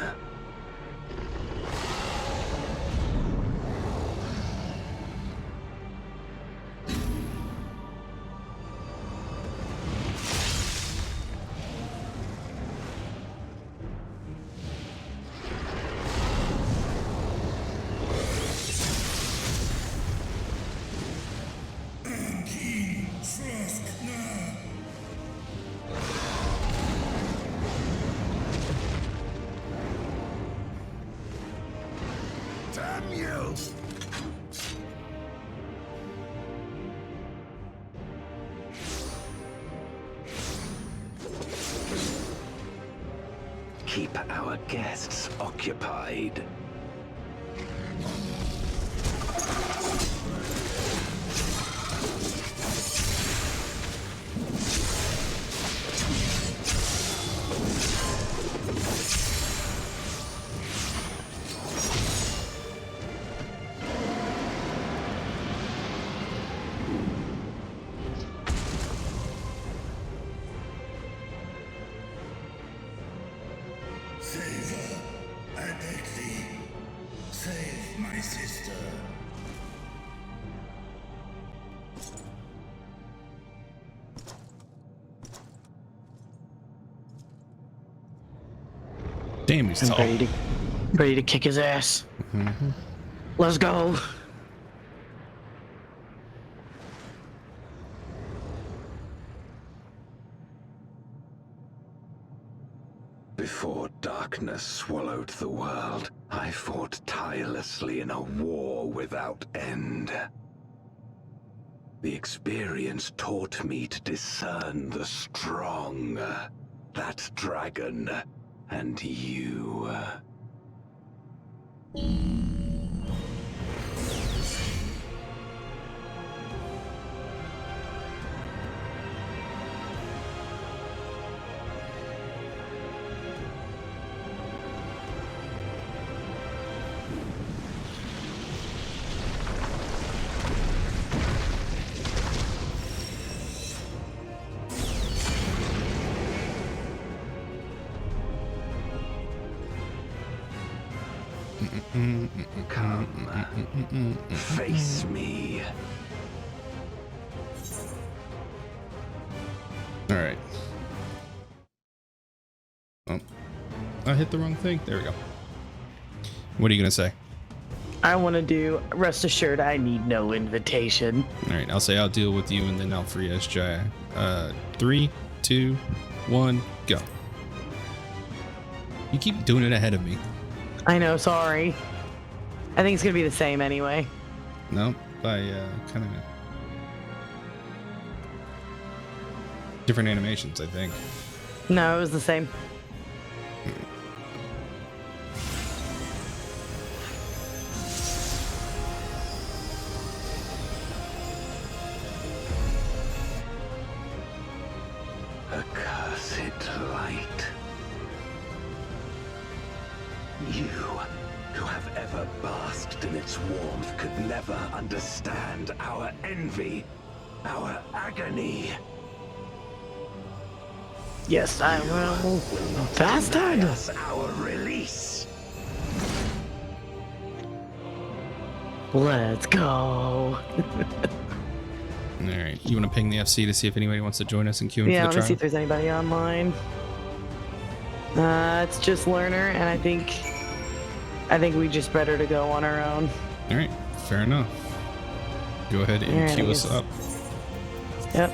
Damn you!
Keep our guests occupied.
Save her, I beg thee. Save my sister.
Damn, he's
I'm
tall.
ready to kick his ass.
Mm-hmm.
Let's go.
Before darkness swallowed the world, I fought tirelessly in a war without end. The experience taught me to discern the strong, that dragon, and you. Come, face me.
All right. Oh, I hit the wrong thing. There we go. What are you gonna say?
I want to do. Rest assured, I need no invitation.
All right, I'll say I'll deal with you, and then I'll free SJ. 3, 2, 1, go. You keep doing it ahead of me.
I know. Sorry. I think it's gonna be the same anyway.
No, by kind of different animations, I think.
No, it was the same.
Accursed light. You, who have ever basked in its warmth, could never understand our envy, our agony.
Yes, I will. Bastard!
Us our release.
Let's go.
All right, you want to ping the FC to see if anybody wants to join us in queuing
Yeah,
for
let
the
me
trial?
see if there's anybody online. It's just learner, and I think we just better to go on our own.
All right, fair enough. Go ahead and
Alright,
queue
I
us
guess.
up.
Yep.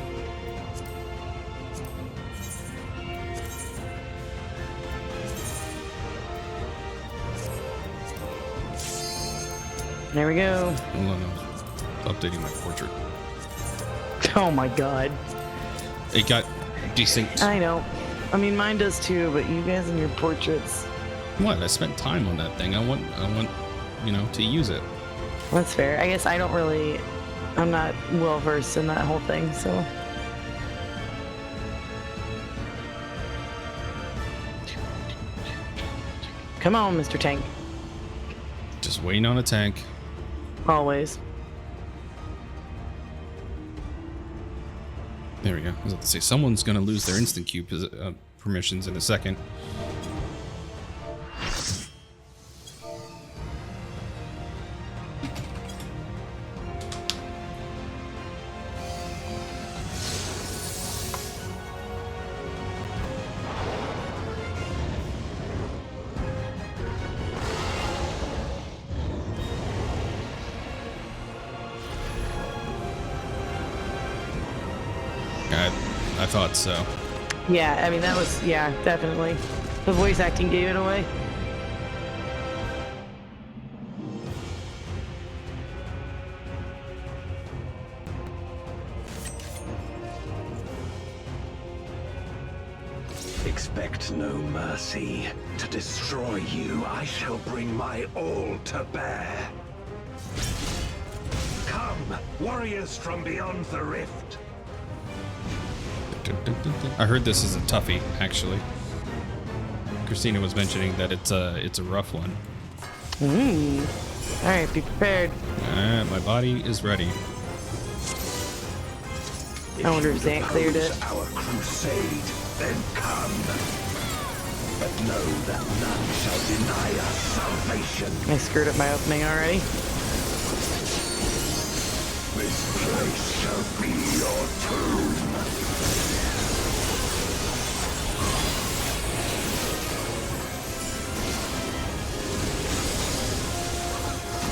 There we go.
Hold on, I'm updating my portrait.
Oh my god.
It got decent.
I know. I mean, mine does too, but you guys and your portraits.
What? I spent time on that thing. I want, you know, to use it.
That's fair. I guess I'm not well versed in that whole thing, so. Come on, Mr. Tank.
Just waiting on a tank.
Always.
There we go. I was about to say, someone's going to lose their instant queue permissions in a second. I thought so.
Yeah, I mean, that was, yeah, definitely. The voice acting gave it away.
Expect no mercy. To destroy you, I shall bring my all to bear. Come, warriors from beyond the rift.
I heard this is a toughie, actually. Christina was mentioning that it's a rough one.
All right, be prepared.
My body is ready.
I wonder if Zant cleared it.
Our crusade, then come. But know that none shall deny us salvation.
I screwed up my opening already.
This place shall be your tomb.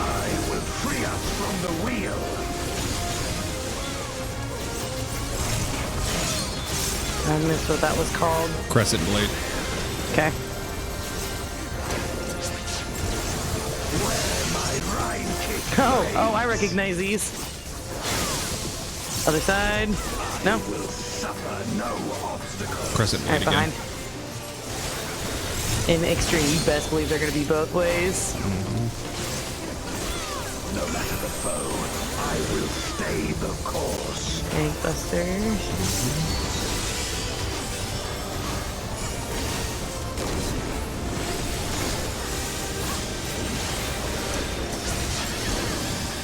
I will free us from the wheel.
I missed what that was called.
Crescent blade.
Okay. Oh, I recognize these. Other side. No.
Crescent blade
Right
again.
behind. In extreme, you best believe they're going to be both ways.
No matter the foe, I will stay the course.
Gankbusters.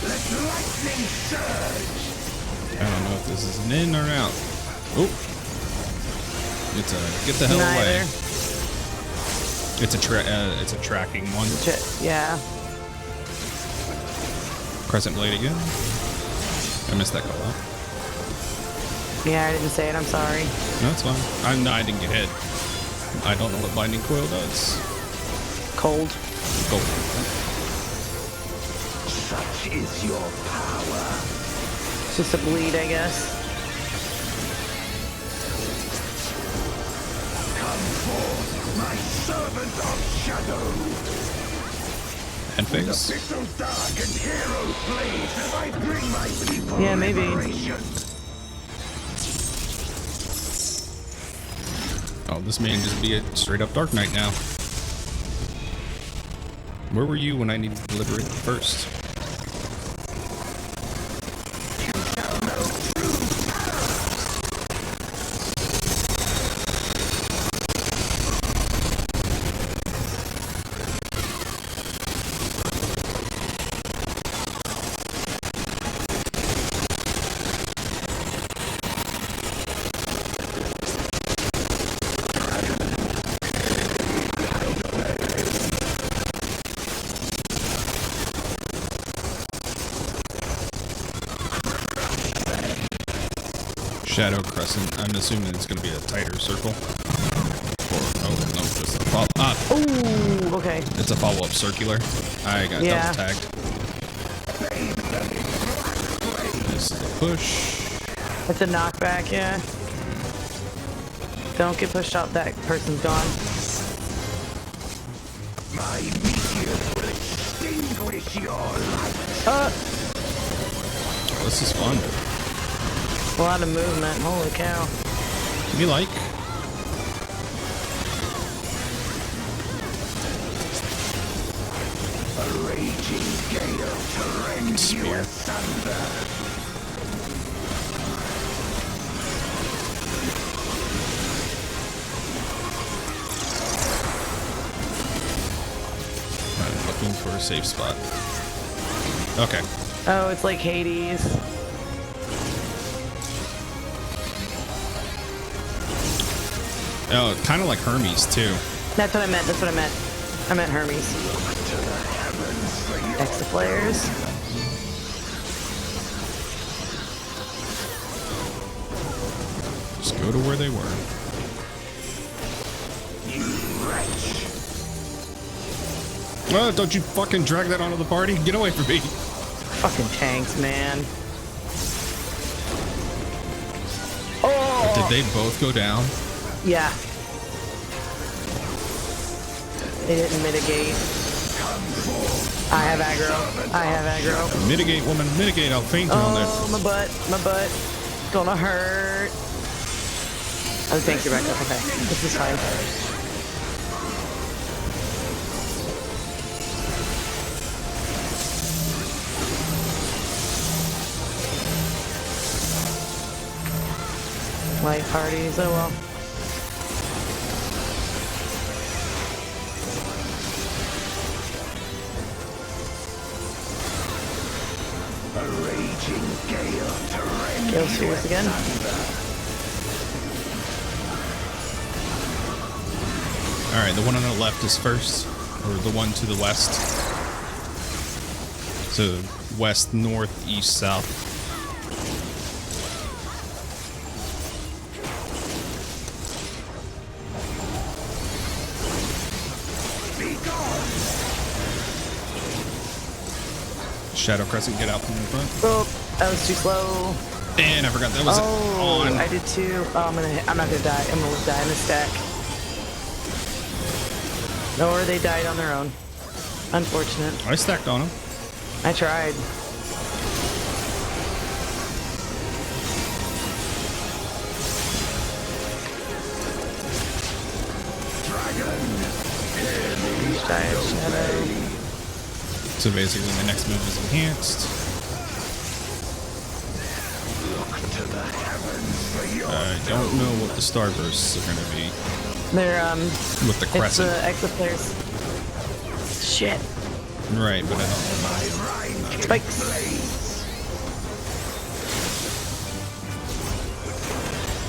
Let lightning surge.
I don't know if this is an in or out. Oh, it's a get the hell away. It's a tracking one.
Yeah.
Crescent Blade again. I missed that call out.
Yeah, I didn't say it. I'm sorry.
No, it's fine. I didn't get hit. I don't know what Binding Coil does.
Cold.
Cold.
Such is your power.
It's just a bleed, I guess.
Come forth, my servant of shadow.
And
In the
face.
pit so dark and hero blade, I bring my people
Yeah, maybe.
liberation.
Oh, this may just be a straight up Dark Knight now. Where were you when I needed to liberate the first? Shadow Crescent. I'm assuming it's going to be a tighter circle. Or, oh, no, just a follow. Ah!
Ooh, okay.
It's a follow-up circular. I got double tagged. This is a push.
It's a knockback, yeah. Don't get pushed out. That person's gone.
My meteor will extinguish your light.
This is fun.
A lot of movement. Holy cow.
Me like.
A raging gale to rend you asunder.
I'm looking for a safe spot. Okay.
Oh, it's like Hades.
Oh, kind of like Hermes too.
That's what I meant. That's what I meant. I meant Hermes. Extra players.
Just go to where they were. Oh, don't you fucking drag that onto the party? Get away from me.
Fucking tanks, man. Oh!
Did they both go down?
Yeah. They didn't mitigate. I have aggro. I have aggro.
Mitigate, woman. Mitigate. I'll faint her on there.
Oh, my butt. My butt. Gonna hurt. Oh, thank you, Rebecca. Okay. This is fine. Light parties. Oh, well.
A raging gale to rend
Kill Spheres again.
Alright, the one on the left is first. Or the one to the west. So, west, north, east, south. Shadow Crescent, get out from the front.
Oh, that was too slow.
And I forgot that was on.
I did too. Oh, I'm not gonna die. I'm gonna die in a stack. Or they died on their own. Unfortunate.
I stacked on them.
I tried. Shadow.
So basically the next move is enhanced. I don't know what the starbursts are going to be.
They're
with the crescent.
It's the extra players. Shit.
Right, but I don't know.
Spikes.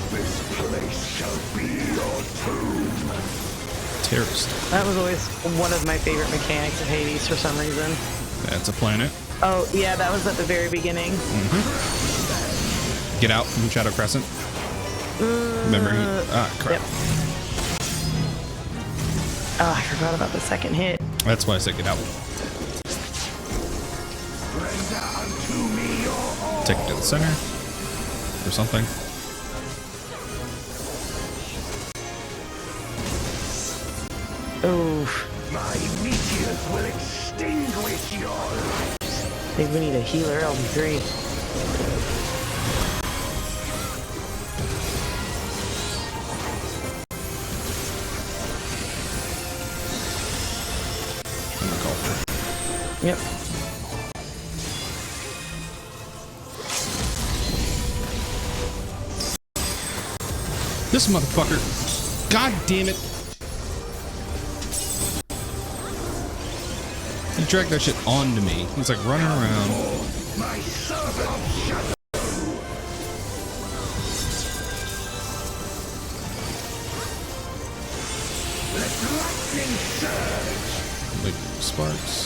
This place shall be your tomb.
Terrorist.
That was always one of my favorite mechanics of Hades for some reason.
That's a planet.
Oh, yeah, that was at the very beginning.
Get out from Shadow Crescent. Memory. Ah, crap.
Yep. Oh, I forgot about the second hit.
That's why I said get out. Take it to the center. Or something.
Oof.
My meteors will extinguish your light.
I think we need a healer, LB3. Yep.
This motherfucker. God damn it. He dragged that shit onto me. He's like running around.
My servant of shadow. Let lightning surge.
Like sparks.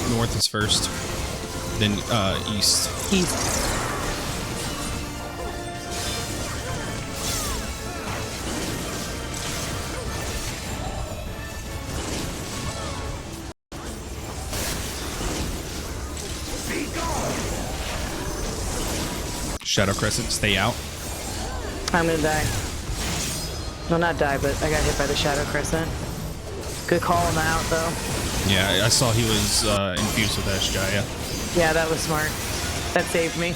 North is first, then east.
East.
Shadow Crescent, stay out.
I'm gonna die. No, not die, but I got hit by the Shadow Crescent. Good call on the out, though.
Yeah, I saw he was infused with Ashjaya.
Yeah, that was smart. That saved me.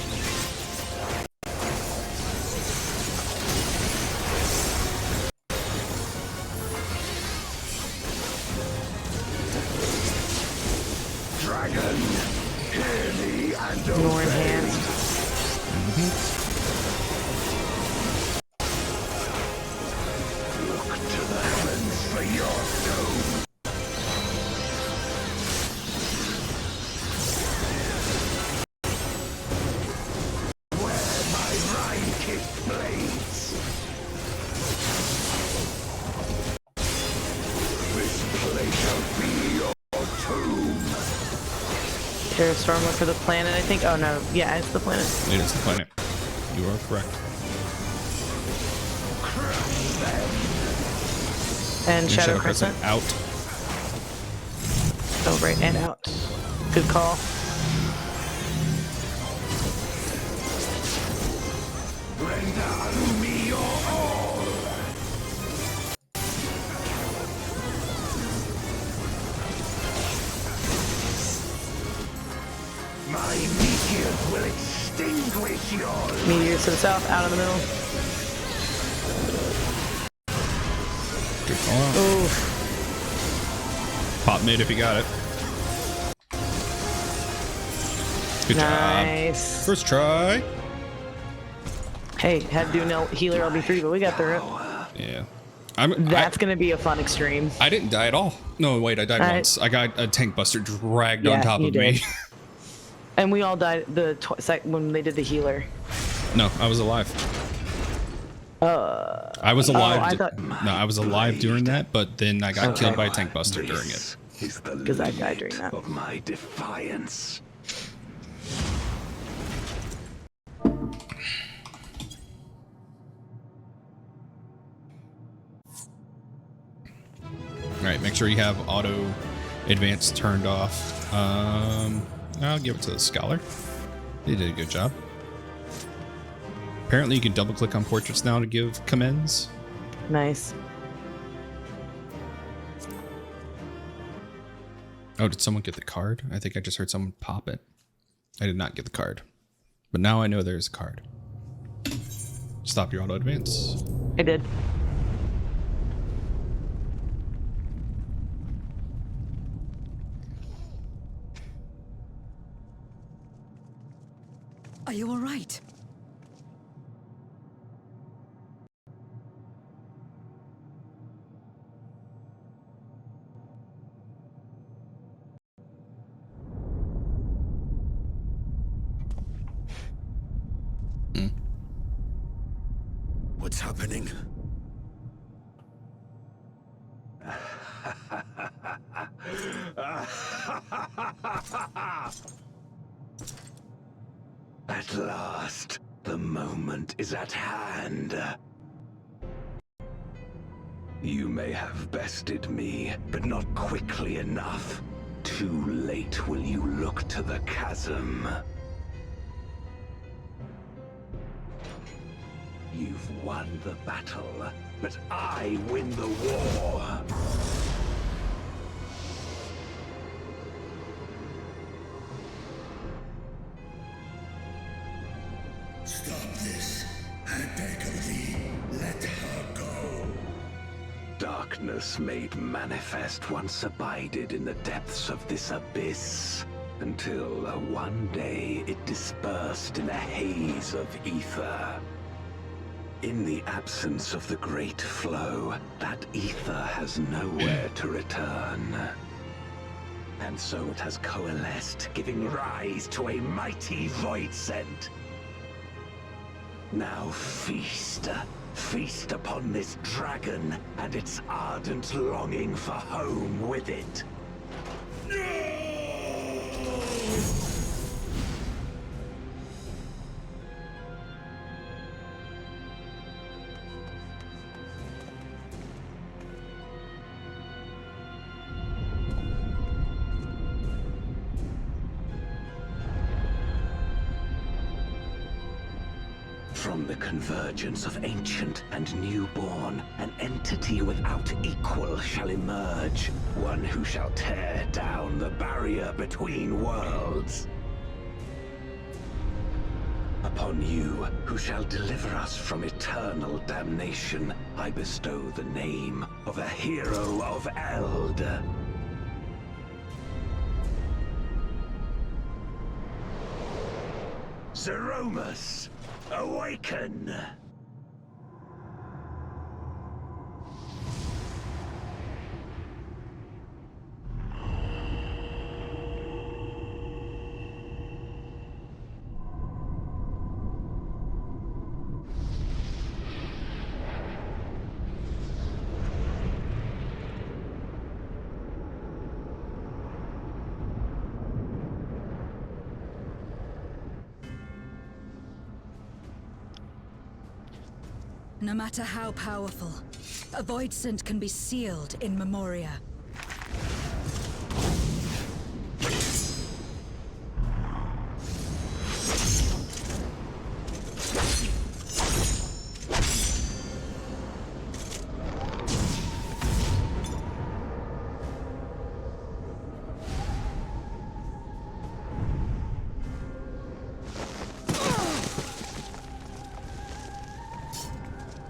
Dragon, hear me and
More in hand.
Look to the heavens for your doom.
Storm went for the planet, I think. Oh no, yeah, it's the planet.
It is the planet. You are correct.
And Shadow Crescent
out.
Oh, right, and out. Good call.
Render unto me your all. My meteors will extinguish your
Meteors to the south, out in the middle.
Good call out.
Oof.
Pop mid if you got it. Good
nice.
job. First try.
Hey, had to do no healer LB3, but we got through it.
Yeah.
That's going to be a fun extreme.
I didn't die at all. No, wait, I died once. I got a tank buster dragged on top of me.
And we all died when they did the healer.
No, I was alive. I was alive. No, I was alive during that, but then I got killed by a tank buster during it.
Because I died during that.
Of my defiance.
Alright, make sure you have auto advance turned off. I'll give it to the Scholar. They did a good job. Apparently you can double click on portraits now to give commends.
Nice.
Oh, did someone get the card? I think I just heard someone pop it. I did not get the card. But now I know there's a card. Stop your auto advance.
I did.
you all right?
What's happening?
At last, the moment is at hand. You may have bested me, but not quickly enough. Too late will you look to the chasm. You've won the battle, but I win the war.
Stop this. I beg of thee, let her go.
Darkness made manifest once abided in the depths of this abyss, until one day it dispersed in a haze of ether. In the absence of the great flow, that ether has nowhere to return. And so it has coalesced, giving rise to a mighty void scent. Now feast. Feast upon this dragon and its ardent longing for home with it. From the convergence of ancient and newborn, an entity without equal shall emerge. One who shall tear down the barrier between worlds. Upon you, who shall deliver us from eternal damnation, I bestow the name of a hero of Eld. Zeromus! Awaken!
No matter how powerful, a void scent can be sealed in Memoria.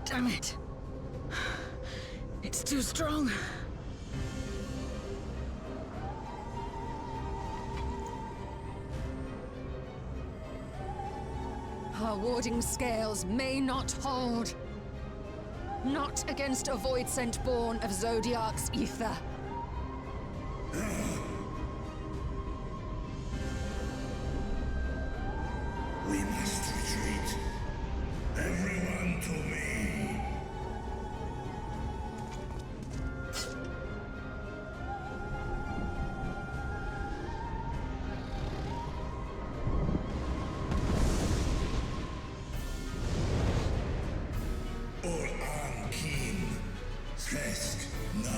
Damn it. It's too strong.
Our warding scales may not hold. Not against a void scent born of Zodiark's ether.
We must retreat. Everyone to me. Or an kin. Sesk na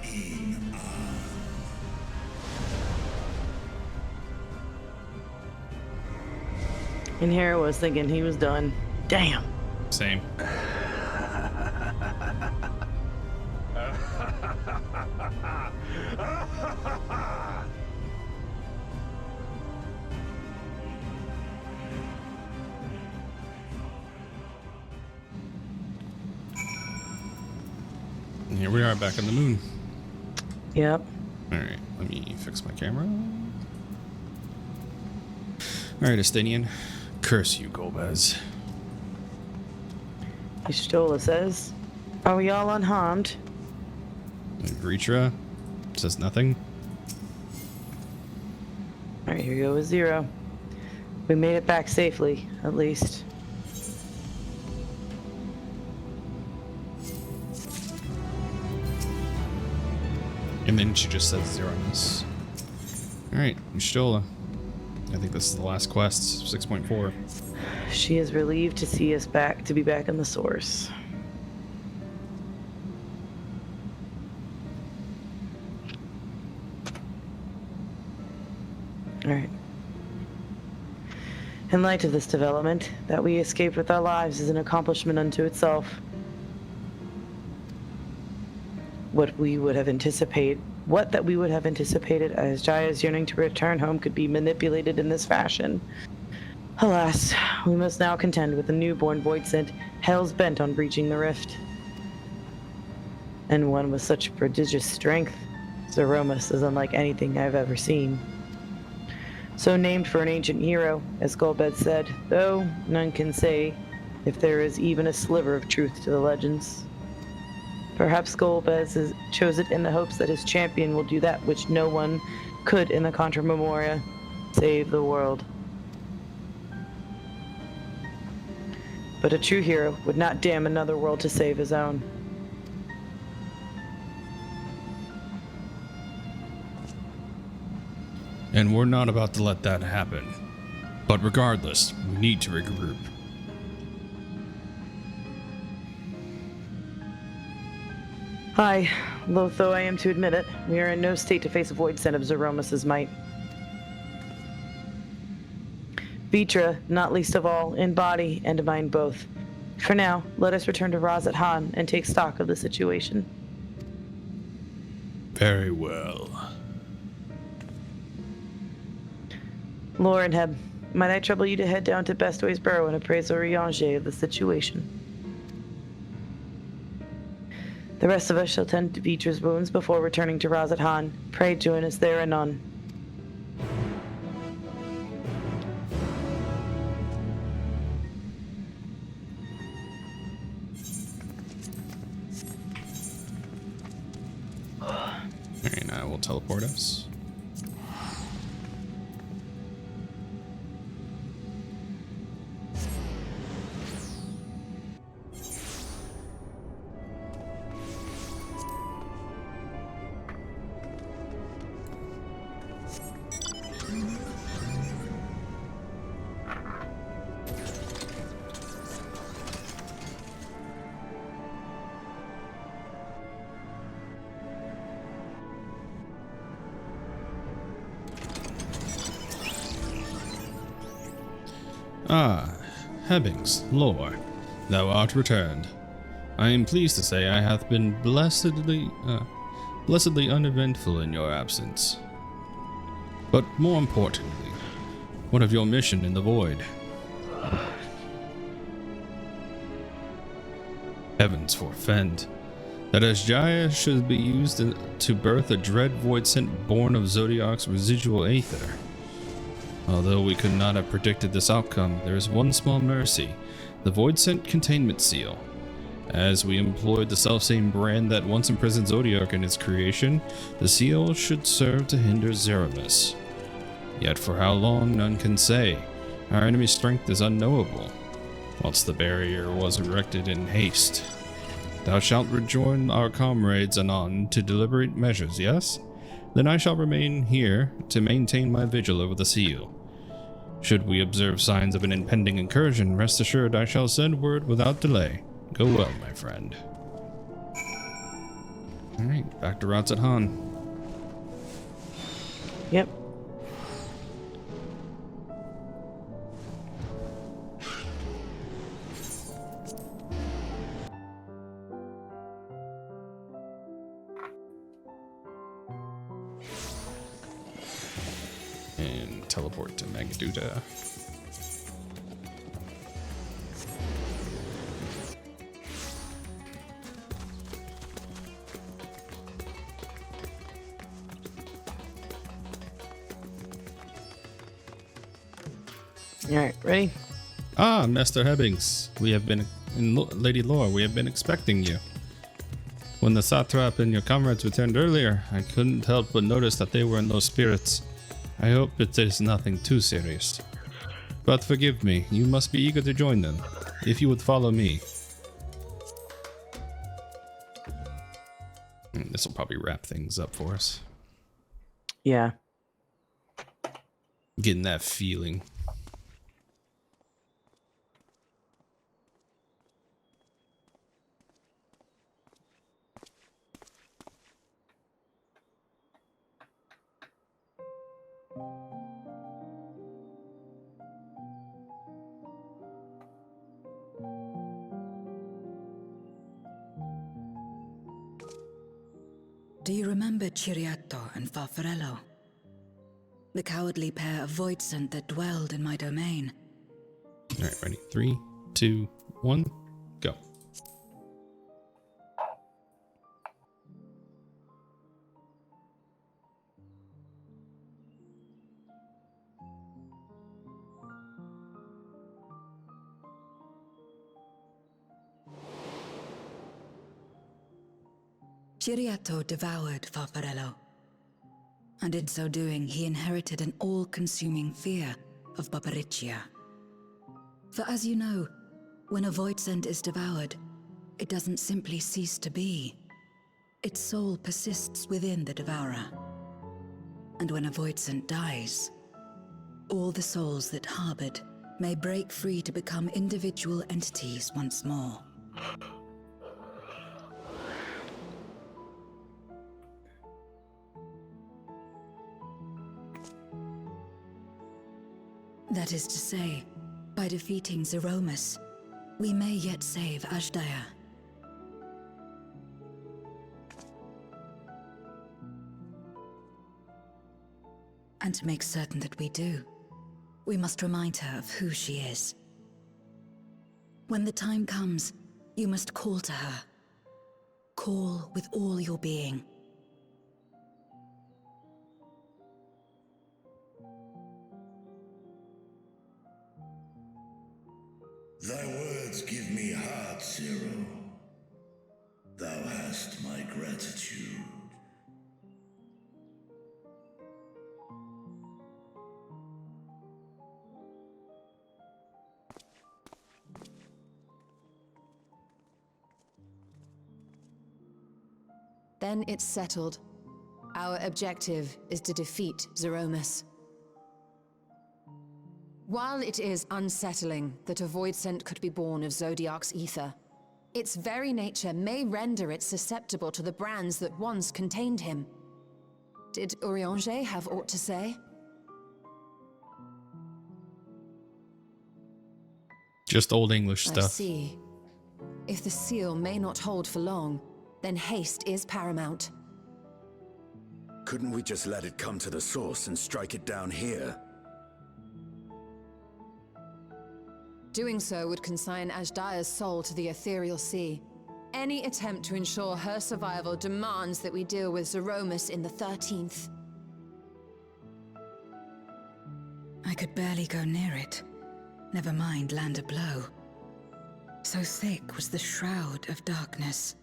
in an.
And here I was thinking he was done. Damn.
Same. And here we are back on the moon.
Yep.
Alright, let me fix my camera. Alright, Estinian. Curse you, Golbez.
Ishtola says, "Are we all unharmed?"
And Gritra says nothing.
All right, here you go with 0. We made it back safely, at least.
And then she just says 0 on this. Alright, Ishtola. I think this is the last quest, 6.4.
She is relieved to see us back, to be back in the source. Alright. In light of this development, that we escaped with our lives is an accomplishment unto itself. What that we would have anticipated as Jaya's yearning to return home could be manipulated in this fashion. Alas, we must now contend with a newborn Voidsent, hell's bent on breaching the rift. And one with such prodigious strength, Zeromus is unlike anything I've ever seen. So named for an ancient hero, as Golbez said, though none can say if there is even a sliver of truth to the legends. Perhaps Golbez chose it in the hopes that his champion will do that which no one could in the Contra Memoria, save the world. But a true hero would not damn another world to save his own.
And we're not about to let that happen. But regardless, we need to regroup.
Aye, loath though I am to admit it, we are in no state to face a Voidsent of Zeromus' might. Vitra, not least of all, in body and mind both. For now, let us return to Razat Han and take stock of the situation.
Very well.
Lorenheb, might I trouble you to head down to Bestway's Burrow and appraise Oriange of the situation? The rest of us shall tend to Vitra's wounds before returning to Razat Han. Pray join us there anon.
Alright, now we'll teleport us. Ah, Hebinx, lore, thou art returned. I am pleased to say I hath been blessedly uneventful in your absence. But more importantly, what of your mission in the void? Heavens forfend, that as Jaya should be used to birth a dread Voidsent born of Zodiac's residual aether. Although we could not have predicted this outcome, there is one small mercy, the Voidsent containment seal. As we employed the selfsame brand that once imprisoned Zodiac in its creation, the seal should serve to hinder Zeromus. Yet for how long, none can say. Our enemy's strength is unknowable, whilst the barrier was erected in haste. Thou shalt rejoin our comrades anon to deliberate measures, yes? Then I shall remain here to maintain my vigil over the seal. Should we observe signs of an impending incursion, rest assured I shall send word without delay. Go well, my friend. Alright, back to Razat Han.
Yep.
And teleport to Magaduta.
Alright, ready?
Ah, Master Hebinx, we have been Lady Lore, we have been expecting you. When the satrap and your comrades returned earlier, I couldn't help but notice that they were in low spirits. I hope it is nothing too serious. But forgive me, you must be eager to join them. If you would follow me. This will probably wrap things up for us.
Yeah.
Getting that feeling.
Do you remember Ciriato and Farfarello? The cowardly pair of voidsent that dwelled in my domain.
Alright, ready? 3, 2, 1, go.
Ciriato devoured Farfarello, and in so doing he inherited an all-consuming fear of Barbariccia. For as you know, when a voidsent is devoured, it doesn't simply cease to be. Its soul persists within the devourer. And when a voidsent dies, all the souls that harbored may break free to become individual entities once more. That is to say, by defeating Zeromus, we may yet save Ashdaya. And to make certain that we do, we must remind her of who she is. When the time comes, you must call to her. Call with all your being.
Thy words give me heart, Zero. Thou hast my gratitude.
Then it's settled. Our objective is to defeat Zeromus. While it is unsettling that a voidsent could be born of Zodiark's ether, its very nature may render it susceptible to the brands that once contained him. Did Urianger have aught to say?
Just old English stuff.
I see. If the seal may not hold for long, then haste is paramount.
Couldn't we just let it come to the source and strike it down here?
Doing so would consign Ashdaya's soul to the ethereal sea. Any attempt to ensure her survival demands that we deal with Zeromus in the 13th.
I could barely go near it. Never mind land a blow. So thick was the shroud of darkness.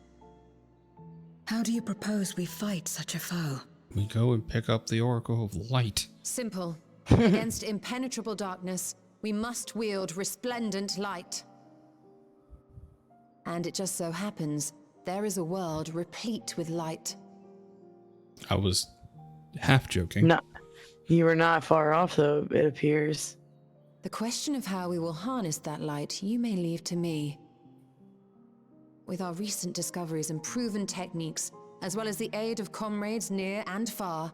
How do you propose we fight such a foe?
We go and pick up the Oracle of Light.
Simple. Against impenetrable darkness, we must wield resplendent light. And it just so happens, there is a world replete with light.
I was half joking.
No, you were not far off, though, it appears.
The question of how we will harness that light, you may leave to me. With our recent discoveries and proven techniques, as well as the aid of comrades near and far,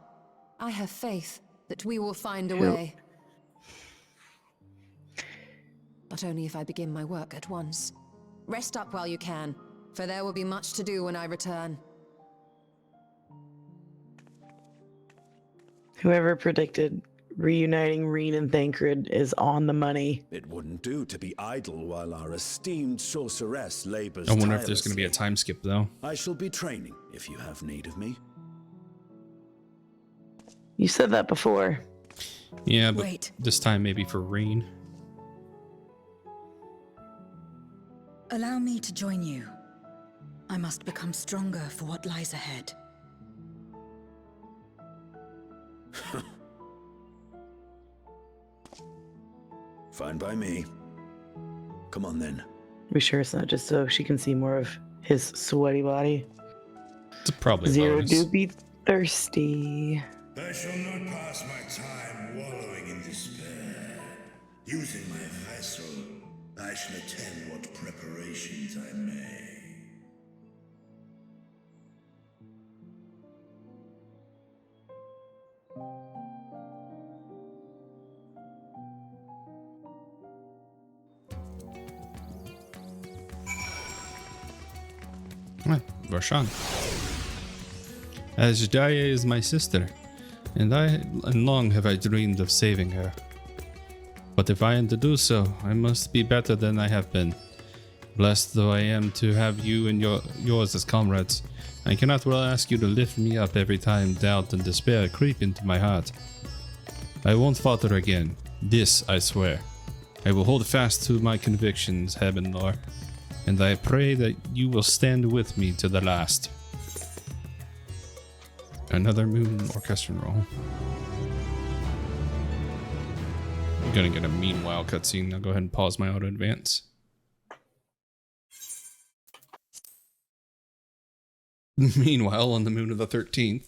I have faith that we will find a way. But only if I begin my work at once. Rest up while you can, for there will be much to do when I return.
Whoever predicted reuniting Reen and Thancred is on the money.
It wouldn't do to be idle while our esteemed sorceress labors
I wonder if there's going to be a time skip, though.
I shall be training if you have need of me.
You said that before.
Yeah, but
Wait.
this time maybe for Reen.
Allow me to join you. I must become stronger for what lies ahead.
Fine by me. Come on then.
Be sure it's not just so she can see more of his sweaty body.
It's probably
Zero
bonus.
do be thirsty.
I shall not pass my time wallowing in despair. Using my vessel, I shall attend what preparations I may.
Varshan. As Jaya is my sister, and long have I dreamed of saving her. But if I am to do so, I must be better than I have been. Blessed though I am to have you and yours as comrades, I cannot well ask you to lift me up every time doubt and despair creep into my heart. I won't falter again. This I swear. I will hold fast to my convictions, Hebinx, and I pray that you will stand with me to the last. Another moon orchestra roll. I'm gonna get a meanwhile cutscene. I'll go ahead and pause my auto advance. Meanwhile, on the moon of the 13th.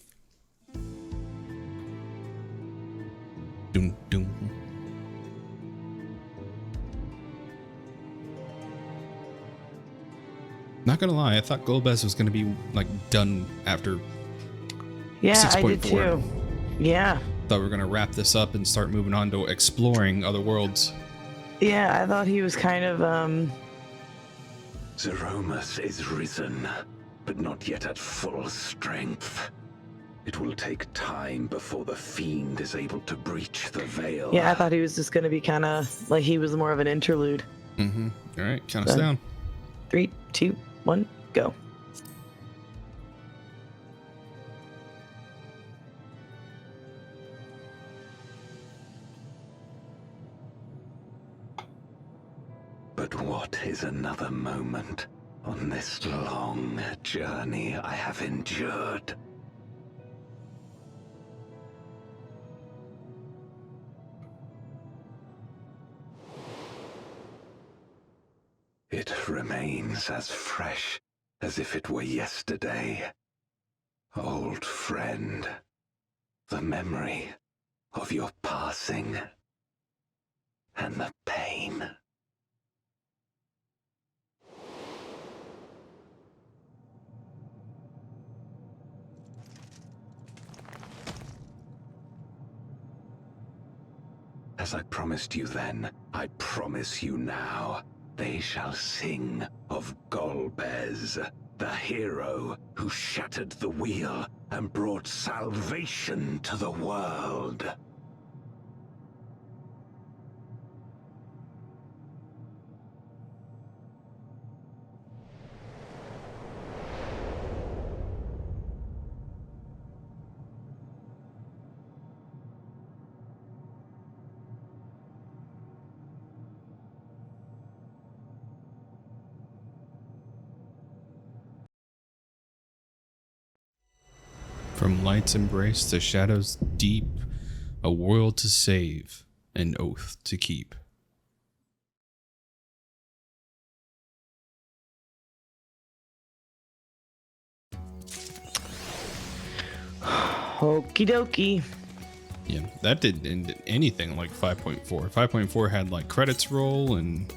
Doom, doom. Not gonna lie, I thought Golbez was gonna be like done after.
Yeah, I did
6.4.
too. Yeah.
Thought we were gonna wrap this up and start moving on to exploring other worlds.
Yeah, I thought he was kind of
Zeromus is risen, but not yet at full strength. It will take time before the fiend is able to breach the veil.
Yeah, I thought he was just gonna be kind of like he was more of an interlude.
Mm-hmm. All right, count us down.
3, 2, 1, go.
But what is another moment on this long journey I have endured? It remains as fresh as if it were yesterday. Old friend, the memory of your passing and the pain. As I promised you then, I promise you now. They shall sing of Golbez, the hero who shattered the wheel and brought salvation to the world.
From light's embrace to shadows deep, a world to save, an oath to keep.
Okie dokie.
Yeah, that didn't anything like 5.4. 5.4 had like credits roll and...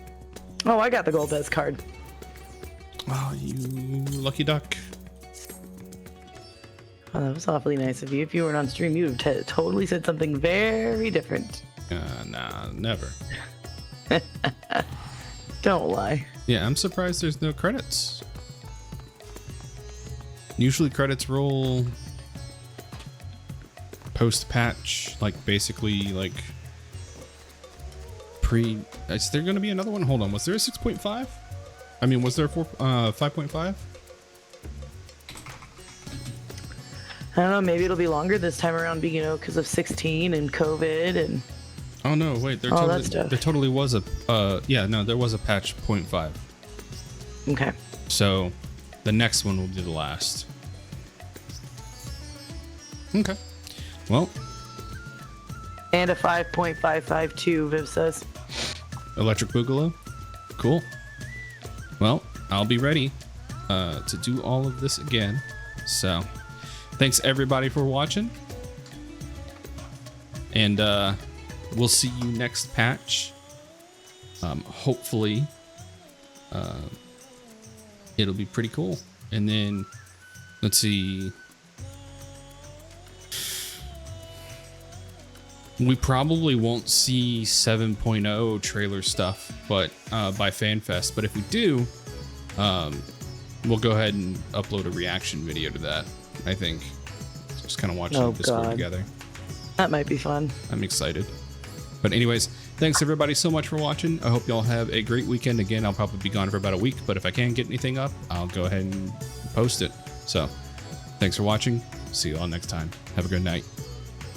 Oh, I got the Golbez card.
Oh, you lucky duck.
Oh, that was awfully nice of you. If you weren't on stream, you would have totally said something very different.
Nah, never.
Don't lie.
Yeah, I'm surprised there's no credits. Usually credits roll post-patch, like basically like pre... Is there going to be another one? Hold on, was there a 6.5? I mean, was there a 5.5?
I don't know, maybe it'll be longer this time around, you know, because of 16 and COVID and...
Oh no, wait, there totally was a, yeah, no, there was a patch 0.5.
Okay.
So the next one will be the last. Okay. Well,
And a 5.552, Viv says.
Electric Boogaloo. Cool. Well, I'll be ready to do all of this again. So thanks everybody for watching. And we'll see you next patch. Hopefully it'll be pretty cool. And then let's see. We probably won't see 7.0 trailer stuff, but by FanFest. But if we do, we'll go ahead and upload a reaction video to that. I think just kind of watching Discord together.
That might be fun.
I'm excited. But anyways, thanks everybody so much for watching. I hope y'all have a great weekend. Again, I'll probably be gone for about a week, but if I can get anything up, I'll go ahead and post it. So thanks for watching. See you all next time. Have a good night.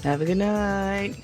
Have a good night.